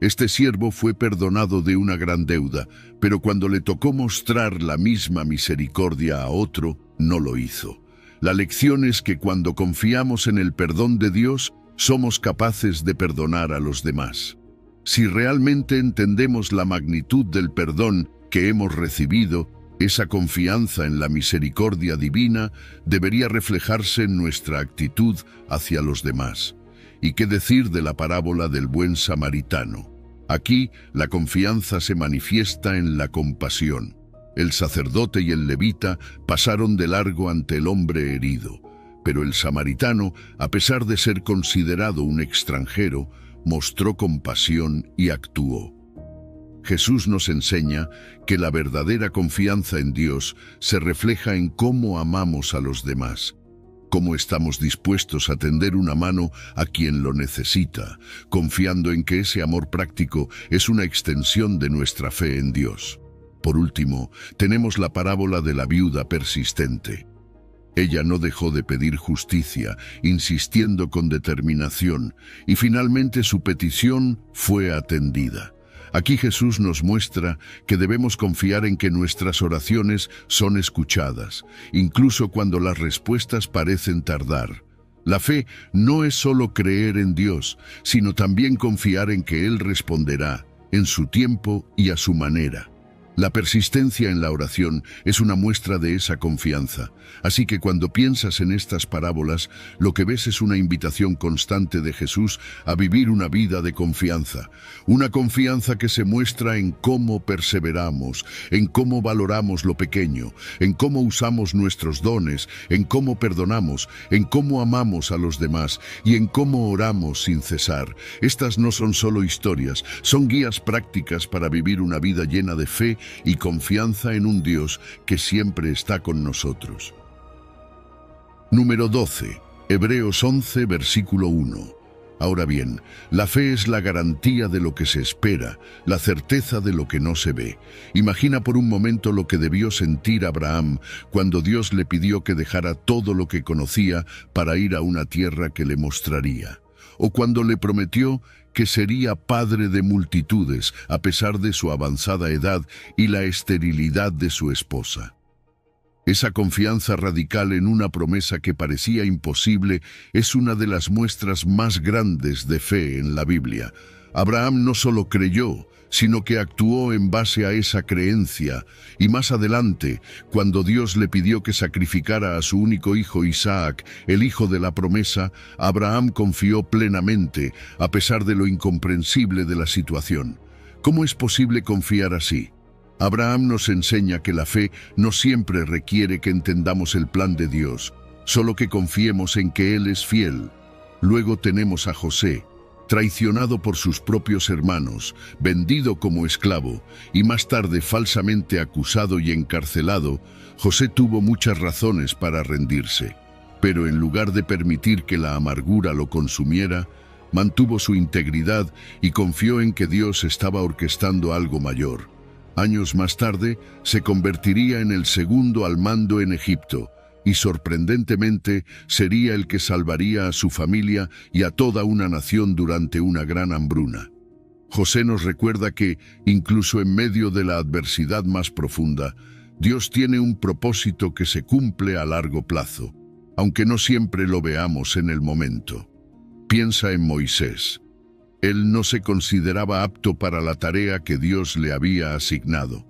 Este siervo fue perdonado de una gran deuda, pero cuando le tocó mostrar la misma misericordia a otro, no lo hizo. La lección es que cuando confiamos en el perdón de Dios, somos capaces de perdonar a los demás. Si realmente entendemos la magnitud del perdón que hemos recibido, esa confianza en la misericordia divina debería reflejarse en nuestra actitud hacia los demás. ¿Y qué decir de la parábola del buen samaritano? Aquí, la confianza se manifiesta en la compasión. El sacerdote y el levita pasaron de largo ante el hombre herido, pero el samaritano, a pesar de ser considerado un extranjero, mostró compasión y actuó. Jesús nos enseña que la verdadera confianza en Dios se refleja en cómo amamos a los demás, cómo estamos dispuestos a tender una mano a quien lo necesita, confiando en que ese amor práctico es una extensión de nuestra fe en Dios. Por último, tenemos la parábola de la viuda persistente. Ella no dejó de pedir justicia, insistiendo con determinación, y finalmente su petición fue atendida. Aquí Jesús nos muestra que debemos confiar en que nuestras oraciones son escuchadas, incluso cuando las respuestas parecen tardar. La fe no es solo creer en Dios, sino también confiar en que Él responderá, en su tiempo y a su manera. La persistencia en la oración es una muestra de esa confianza. Así que cuando piensas en estas parábolas, lo que ves es una invitación constante de Jesús a vivir una vida de confianza. Una confianza que se muestra en cómo perseveramos, en cómo valoramos lo pequeño, en cómo usamos nuestros dones, en cómo perdonamos, en cómo amamos a los demás y en cómo oramos sin cesar. Estas no son solo historias, son guías prácticas para vivir una vida llena de fe y confianza en un Dios que siempre está con nosotros. Número 12. Hebreos 11, versículo 1. Ahora bien, la fe es la garantía de lo que se espera, la certeza de lo que no se ve. Imagina por un momento lo que debió sentir Abraham cuando Dios le pidió que dejara todo lo que conocía para ir a una tierra que le mostraría. O cuando le prometió que sería padre de multitudes a pesar de su avanzada edad y la esterilidad de su esposa. Esa confianza radical en una promesa que parecía imposible es una de las muestras más grandes de fe en la Biblia. Abraham no solo creyó, sino que actuó en base a esa creencia, y más adelante, cuando Dios le pidió que sacrificara a su único hijo Isaac, el hijo de la promesa, Abraham confió plenamente, a pesar de lo incomprensible de la situación. ¿Cómo es posible confiar así? Abraham nos enseña que la fe no siempre requiere que entendamos el plan de Dios, solo que confiemos en que Él es fiel. Luego tenemos a José, traicionado por sus propios hermanos, vendido como esclavo y más tarde falsamente acusado y encarcelado. José tuvo muchas razones para rendirse, pero en lugar de permitir que la amargura lo consumiera, mantuvo su integridad y confió en que Dios estaba orquestando algo mayor. Años más tarde, se convertiría en el segundo al mando en Egipto, y sorprendentemente sería el que salvaría a su familia y a toda una nación durante una gran hambruna. José nos recuerda que, incluso en medio de la adversidad más profunda, Dios tiene un propósito que se cumple a largo plazo, aunque no siempre lo veamos en el momento. Piensa en Moisés. Él no se consideraba apto para la tarea que Dios le había asignado.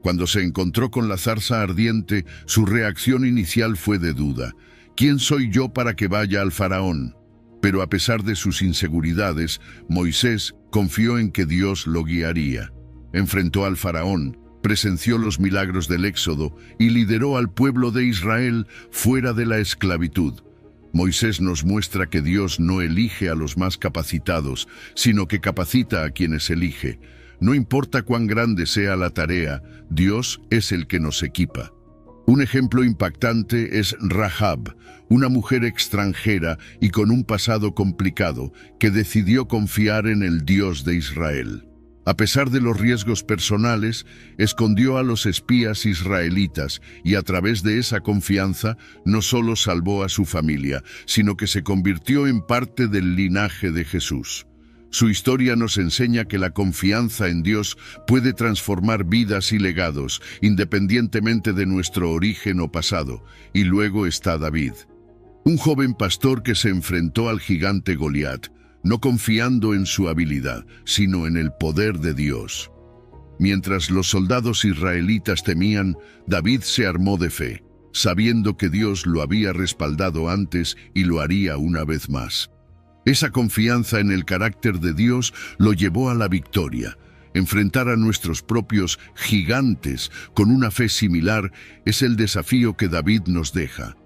Cuando se encontró con la zarza ardiente, su reacción inicial fue de duda. ¿Quién soy yo para que vaya al faraón? Pero a pesar de sus inseguridades, Moisés confió en que Dios lo guiaría. Enfrentó al faraón, presenció los milagros del Éxodo y lideró al pueblo de Israel fuera de la esclavitud. Moisés nos muestra que Dios no elige a los más capacitados, sino que capacita a quienes elige. No importa cuán grande sea la tarea, Dios es el que nos equipa. Un ejemplo impactante es Rahab, una mujer extranjera y con un pasado complicado, que decidió confiar en el Dios de Israel. A pesar de los riesgos personales, escondió a los espías israelitas y a través de esa confianza no solo salvó a su familia, sino que se convirtió en parte del linaje de Jesús. Su historia nos enseña que la confianza en Dios puede transformar vidas y legados, independientemente de nuestro origen o pasado. Y luego está David, un joven pastor que se enfrentó al gigante Goliat. no confiando en su habilidad, sino en el poder de Dios. Mientras los soldados israelitas temían, David se armó de fe, sabiendo que Dios lo había respaldado antes y lo haría una vez más. Esa confianza en el carácter de Dios lo llevó a la victoria. Enfrentar a nuestros propios gigantes con una fe similar es el desafío que David nos deja.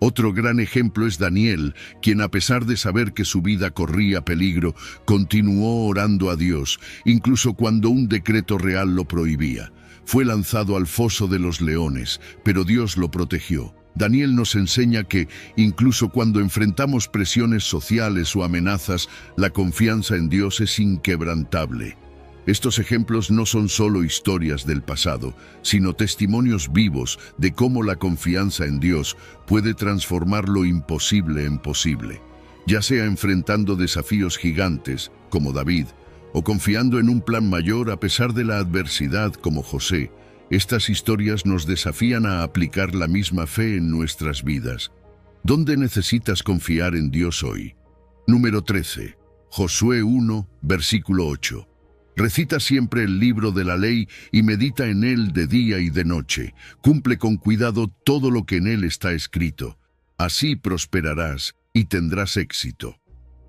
Otro gran ejemplo es Daniel, quien a pesar de saber que su vida corría peligro, continuó orando a Dios, incluso cuando un decreto real lo prohibía. Fue lanzado al foso de los leones, pero Dios lo protegió. Daniel nos enseña que, incluso cuando enfrentamos presiones sociales o amenazas, la confianza en Dios es inquebrantable. Estos ejemplos no son solo historias del pasado, sino testimonios vivos de cómo la confianza en Dios puede transformar lo imposible en posible, ya sea enfrentando desafíos gigantes, como David, o confiando en un plan mayor a pesar de la adversidad, como José. Estas historias nos desafían a aplicar la misma fe en nuestras vidas. ¿Dónde necesitas confiar en Dios hoy? Número 13. Josué 1, versículo 8. Recita siempre el libro de la ley y medita en él de día y de noche. Cumple con cuidado todo lo que en él está escrito. Así prosperarás y tendrás éxito.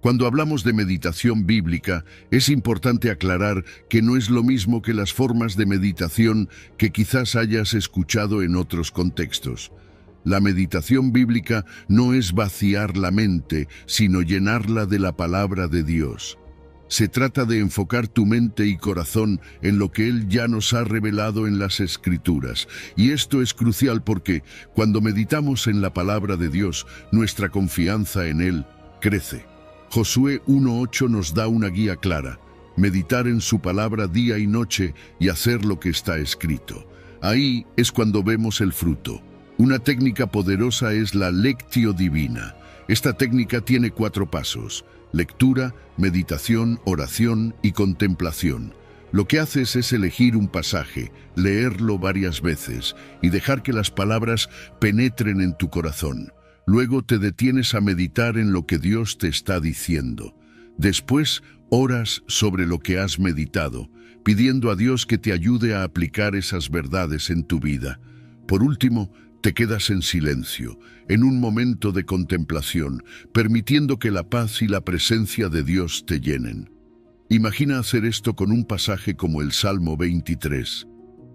Cuando hablamos de meditación bíblica, es importante aclarar que no es lo mismo que las formas de meditación que quizás hayas escuchado en otros contextos. La meditación bíblica no es vaciar la mente, sino llenarla de la palabra de Dios. Se trata de enfocar tu mente y corazón en lo que Él ya nos ha revelado en las Escrituras. Y esto es crucial porque, cuando meditamos en la palabra de Dios, nuestra confianza en Él crece. Josué 1:8 nos da una guía clara: meditar en su palabra día y noche y hacer lo que está escrito. Ahí es cuando vemos el fruto. Una técnica poderosa es la lectio divina. Esta técnica tiene 4 pasos: lectura, meditación, oración y contemplación. Lo que haces es elegir un pasaje, leerlo varias veces y dejar que las palabras penetren en tu corazón. Luego te detienes a meditar en lo que Dios te está diciendo. Después, oras sobre lo que has meditado, pidiendo a Dios que te ayude a aplicar esas verdades en tu vida. Por último, te quedas en silencio, en un momento de contemplación, permitiendo que la paz y la presencia de Dios te llenen. Imagina hacer esto con un pasaje como el Salmo 23.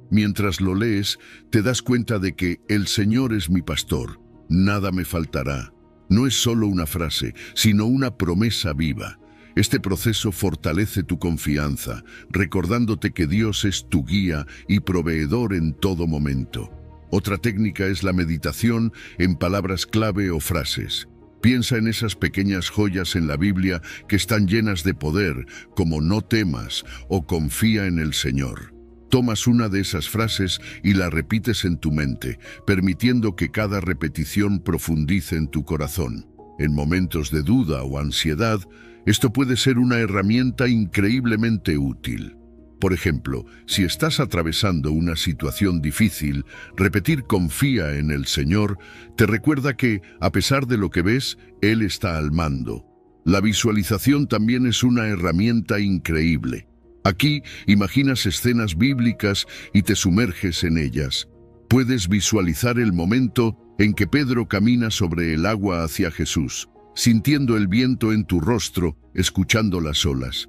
Mientras lo lees, te das cuenta de que el Señor es mi pastor, nada me faltará. No es solo una frase, sino una promesa viva. Este proceso fortalece tu confianza, recordándote que Dios es tu guía y proveedor en todo momento. Otra técnica es la meditación en palabras clave o frases. Piensa en esas pequeñas joyas en la Biblia que están llenas de poder, como no temas o confía en el Señor. Tomas una de esas frases y la repites en tu mente, permitiendo que cada repetición profundice en tu corazón. En momentos de duda o ansiedad, esto puede ser una herramienta increíblemente útil. Por ejemplo, si estás atravesando una situación difícil, repetir confía en el Señor te recuerda que, a pesar de lo que ves, Él está al mando. La visualización también es una herramienta increíble. Aquí imaginas escenas bíblicas y te sumerges en ellas. Puedes visualizar el momento en que Pedro camina sobre el agua hacia Jesús, sintiendo el viento en tu rostro, escuchando las olas.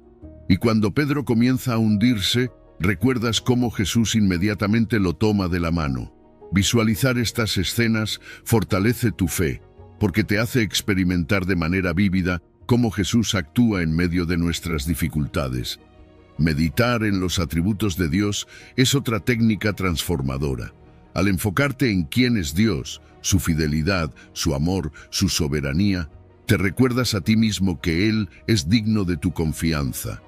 Y cuando Pedro comienza a hundirse, recuerdas cómo Jesús inmediatamente lo toma de la mano. Visualizar estas escenas fortalece tu fe, porque te hace experimentar de manera vívida cómo Jesús actúa en medio de nuestras dificultades. Meditar en los atributos de Dios es otra técnica transformadora. Al enfocarte en quién es Dios, su fidelidad, su amor, su soberanía, te recuerdas a ti mismo que Él es digno de tu confianza.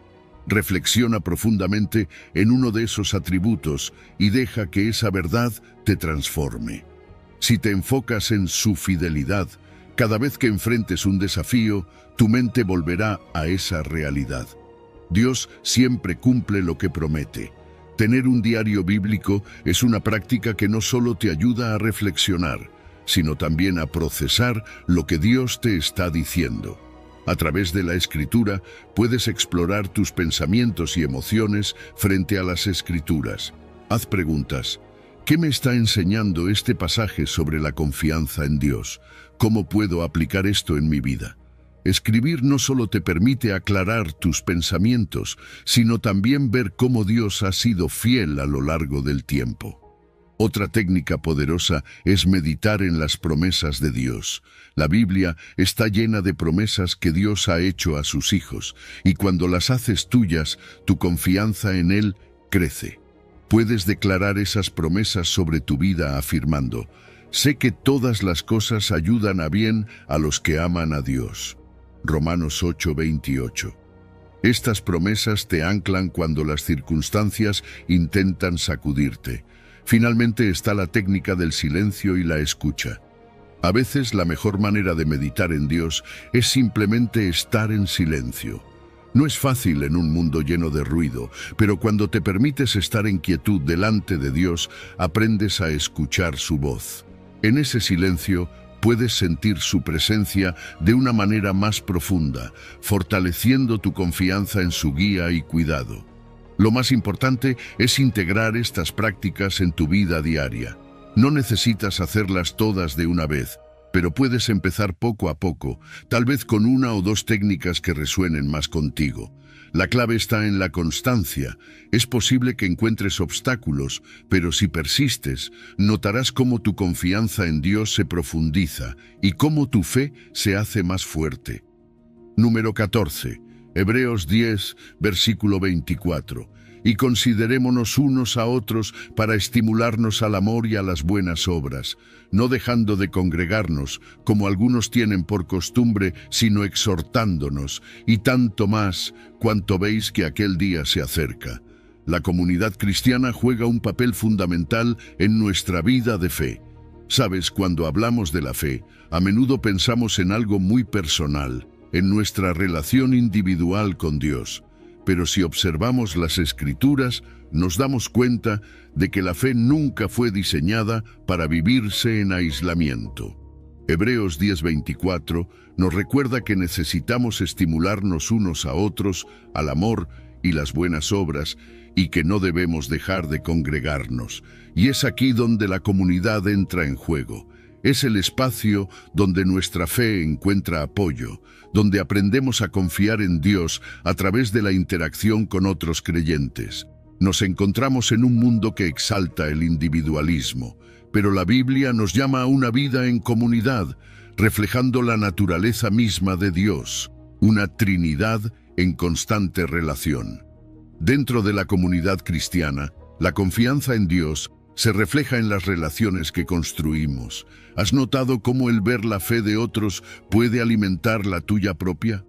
Reflexiona profundamente en uno de esos atributos y deja que esa verdad te transforme. Si te enfocas en su fidelidad, cada vez que enfrentes un desafío, tu mente volverá a esa realidad. Dios siempre cumple lo que promete. Tener un diario bíblico es una práctica que no solo te ayuda a reflexionar, sino también a procesar lo que Dios te está diciendo. A través de la Escritura puedes explorar tus pensamientos y emociones frente a las Escrituras. Haz preguntas. ¿Qué me está enseñando este pasaje sobre la confianza en Dios? ¿Cómo puedo aplicar esto en mi vida? Escribir no solo te permite aclarar tus pensamientos, sino también ver cómo Dios ha sido fiel a lo largo del tiempo. Otra técnica poderosa es meditar en las promesas de Dios. La Biblia está llena de promesas que Dios ha hecho a sus hijos, y cuando las haces tuyas, tu confianza en Él crece. Puedes declarar esas promesas sobre tu vida afirmando: sé que todas las cosas ayudan a bien a los que aman a Dios. Romanos 8:28. Estas promesas te anclan cuando las circunstancias intentan sacudirte. Finalmente está la técnica del silencio y la escucha. A veces la mejor manera de meditar en Dios es simplemente estar en silencio. No es fácil en un mundo lleno de ruido, pero cuando te permites estar en quietud delante de Dios, aprendes a escuchar su voz. En ese silencio puedes sentir su presencia de una manera más profunda, fortaleciendo tu confianza en su guía y cuidado. Lo más importante es integrar estas prácticas en tu vida diaria. No necesitas hacerlas todas de una vez, pero puedes empezar poco a poco, tal vez con una o dos técnicas que resuenen más contigo. La clave está en la constancia. Es posible que encuentres obstáculos, pero si persistes, notarás cómo tu confianza en Dios se profundiza y cómo tu fe se hace más fuerte. Número 14. Hebreos 10, versículo 24. Y considerémonos unos a otros para estimularnos al amor y a las buenas obras, no dejando de congregarnos, como algunos tienen por costumbre, sino exhortándonos, y tanto más cuanto veis que aquel día se acerca. La comunidad cristiana juega un papel fundamental en nuestra vida de fe. Sabes, cuando hablamos de la fe, a menudo pensamos en algo muy personal, en nuestra relación individual con Dios. Pero si observamos las Escrituras, nos damos cuenta de que la fe nunca fue diseñada para vivirse en aislamiento. Hebreos 10:24 nos recuerda que necesitamos estimularnos unos a otros al amor y las buenas obras, y que no debemos dejar de congregarnos. Y es aquí donde la comunidad entra en juego. Es el espacio donde nuestra fe encuentra apoyo, donde aprendemos a confiar en Dios a través de la interacción con otros creyentes. Nos encontramos en un mundo que exalta el individualismo, pero la Biblia nos llama a una vida en comunidad, reflejando la naturaleza misma de Dios, una Trinidad en constante relación. Dentro de la comunidad cristiana, la confianza en Dios se refleja en las relaciones que construimos. ¿Has notado cómo el ver la fe de otros puede alimentar la tuya propia?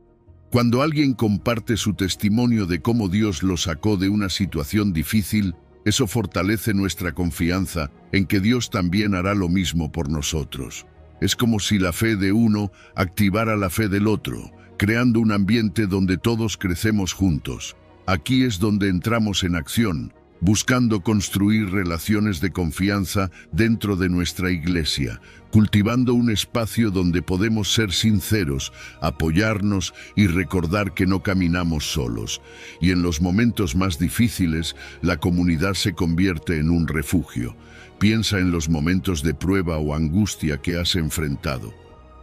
Cuando alguien comparte su testimonio de cómo Dios lo sacó de una situación difícil, eso fortalece nuestra confianza en que Dios también hará lo mismo por nosotros. Es como si la fe de uno activara la fe del otro, creando un ambiente donde todos crecemos juntos. Aquí es donde entramos en acción, buscando construir relaciones de confianza dentro de nuestra iglesia, cultivando un espacio donde podemos ser sinceros, apoyarnos y recordar que no caminamos solos. Y en los momentos más difíciles, la comunidad se convierte en un refugio. Piensa en los momentos de prueba o angustia que has enfrentado.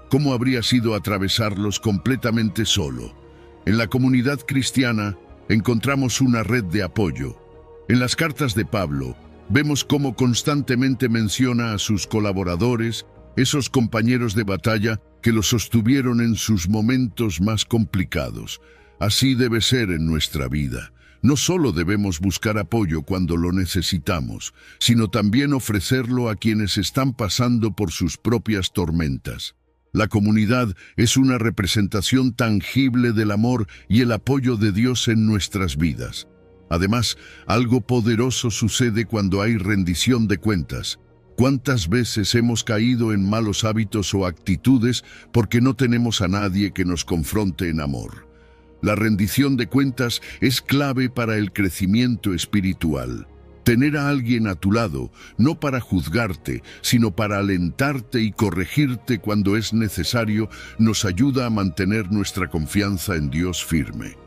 ¿Cómo habría sido atravesarlos completamente solo? En la comunidad cristiana encontramos una red de apoyo. En las cartas de Pablo, vemos cómo constantemente menciona a sus colaboradores, esos compañeros de batalla que lo sostuvieron en sus momentos más complicados. Así debe ser en nuestra vida. No solo debemos buscar apoyo cuando lo necesitamos, sino también ofrecerlo a quienes están pasando por sus propias tormentas. La comunidad es una representación tangible del amor y el apoyo de Dios en nuestras vidas. Además, algo poderoso sucede cuando hay rendición de cuentas. ¿Cuántas veces hemos caído en malos hábitos o actitudes porque no tenemos a nadie que nos confronte en amor? La rendición de cuentas es clave para el crecimiento espiritual. Tener a alguien a tu lado, no para juzgarte, sino para alentarte y corregirte cuando es necesario, nos ayuda a mantener nuestra confianza en Dios firme.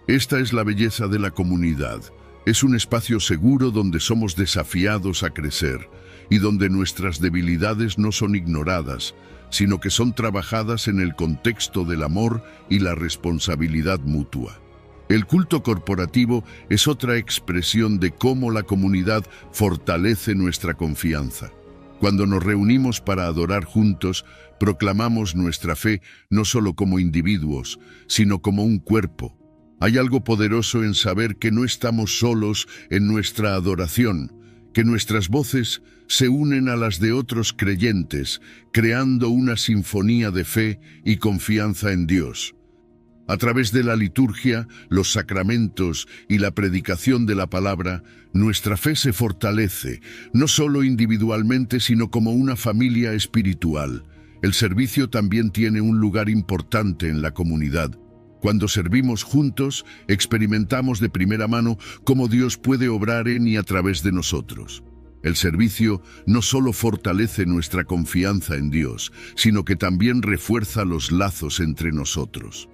Esta es la belleza de la comunidad. Es un espacio seguro donde somos desafiados a crecer y donde nuestras debilidades no son ignoradas, sino que son trabajadas en el contexto del amor y la responsabilidad mutua. El culto corporativo es otra expresión de cómo la comunidad fortalece nuestra confianza. Cuando nos reunimos para adorar juntos, proclamamos nuestra fe no solo como individuos, sino como un cuerpo. Hay algo poderoso en saber que no estamos solos en nuestra adoración, que nuestras voces se unen a las de otros creyentes, creando una sinfonía de fe y confianza en Dios. A través de la liturgia, los sacramentos y la predicación de la palabra, nuestra fe se fortalece, no solo individualmente, sino como una familia espiritual. El servicio también tiene un lugar importante en la comunidad. Cuando servimos juntos, experimentamos de primera mano cómo Dios puede obrar en y a través de nosotros. El servicio no solo fortalece nuestra confianza en Dios, sino que también refuerza los lazos entre nosotros.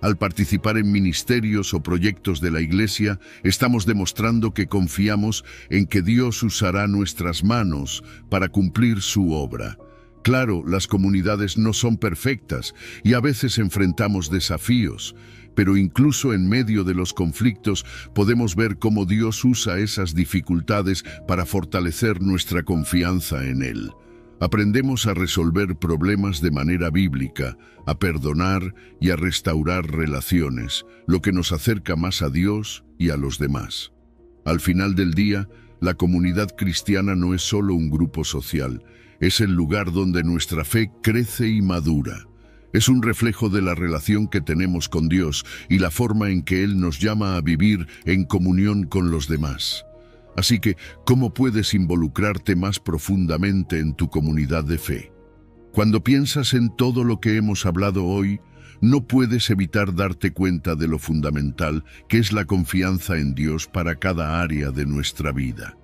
Al participar en ministerios o proyectos de la Iglesia, estamos demostrando que confiamos en que Dios usará nuestras manos para cumplir su obra. Claro, las comunidades no son perfectas y a veces enfrentamos desafíos, pero incluso en medio de los conflictos podemos ver cómo Dios usa esas dificultades para fortalecer nuestra confianza en Él. Aprendemos a resolver problemas de manera bíblica, a perdonar y a restaurar relaciones, lo que nos acerca más a Dios y a los demás. Al final del día, la comunidad cristiana no es solo un grupo social, es el lugar donde nuestra fe crece y madura. Es un reflejo de la relación que tenemos con Dios y la forma en que Él nos llama a vivir en comunión con los demás. Así que, ¿cómo puedes involucrarte más profundamente en tu comunidad de fe? Cuando piensas en todo lo que hemos hablado hoy, no puedes evitar darte cuenta de lo fundamental que es la confianza en Dios para cada área de nuestra vida.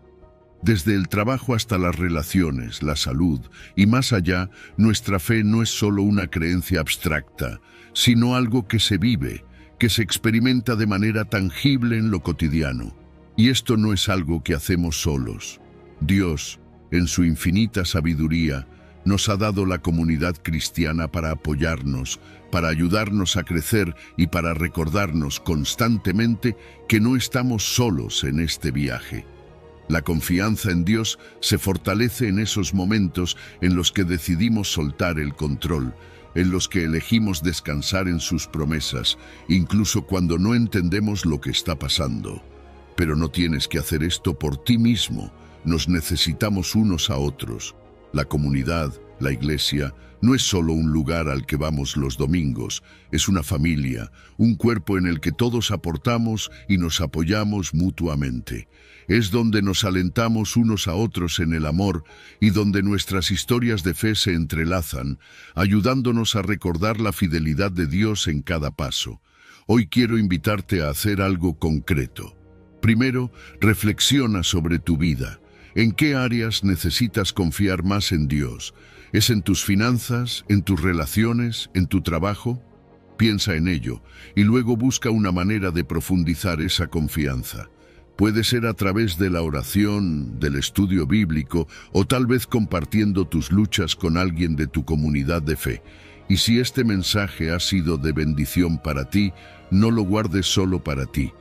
Desde el trabajo hasta las relaciones, la salud y más allá, nuestra fe no es solo una creencia abstracta, sino algo que se vive, que se experimenta de manera tangible en lo cotidiano. Y esto no es algo que hacemos solos. Dios, en su infinita sabiduría, nos ha dado la comunidad cristiana para apoyarnos, para ayudarnos a crecer y para recordarnos constantemente que no estamos solos en este viaje. La confianza en Dios se fortalece en esos momentos en los que decidimos soltar el control, en los que elegimos descansar en sus promesas, incluso cuando no entendemos lo que está pasando. Pero no tienes que hacer esto por ti mismo, nos necesitamos unos a otros. La comunidad, la iglesia, no es solo un lugar al que vamos los domingos, es una familia, un cuerpo en el que todos aportamos y nos apoyamos mutuamente. Es donde nos alentamos unos a otros en el amor y donde nuestras historias de fe se entrelazan, ayudándonos a recordar la fidelidad de Dios en cada paso. Hoy quiero invitarte a hacer algo concreto. Primero, reflexiona sobre tu vida. ¿En qué áreas necesitas confiar más en Dios? ¿Es en tus finanzas, en tus relaciones, en tu trabajo? Piensa en ello y luego busca una manera de profundizar esa confianza. Puede ser a través de la oración, del estudio bíblico o tal vez compartiendo tus luchas con alguien de tu comunidad de fe. Y si este mensaje ha sido de bendición para ti, no lo guardes solo para ti.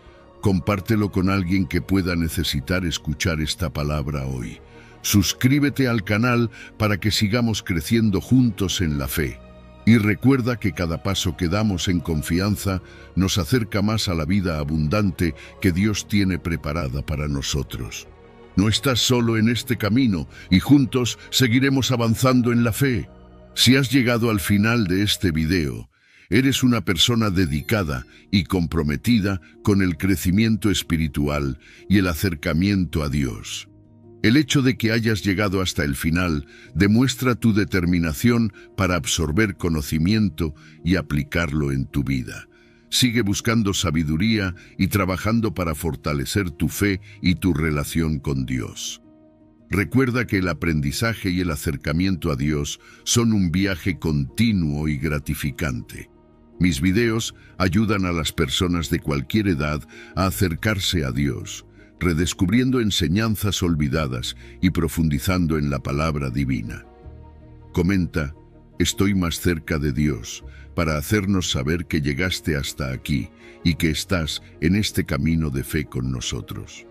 Compártelo con alguien que pueda necesitar escuchar esta palabra hoy. Suscríbete al canal para que sigamos creciendo juntos en la fe. Y recuerda que cada paso que damos en confianza nos acerca más a la vida abundante que Dios tiene preparada para nosotros. No estás solo en este camino y juntos seguiremos avanzando en la fe. Si has llegado al final de este video, eres una persona dedicada y comprometida con el crecimiento espiritual y el acercamiento a Dios. El hecho de que hayas llegado hasta el final demuestra tu determinación para absorber conocimiento y aplicarlo en tu vida. Sigue buscando sabiduría y trabajando para fortalecer tu fe y tu relación con Dios. Recuerda que el aprendizaje y el acercamiento a Dios son un viaje continuo y gratificante. Mis videos ayudan a las personas de cualquier edad a acercarse a Dios, redescubriendo enseñanzas olvidadas y profundizando en la palabra divina. Comenta: estoy más cerca de Dios, para hacernos saber que llegaste hasta aquí y que estás en este camino de fe con nosotros.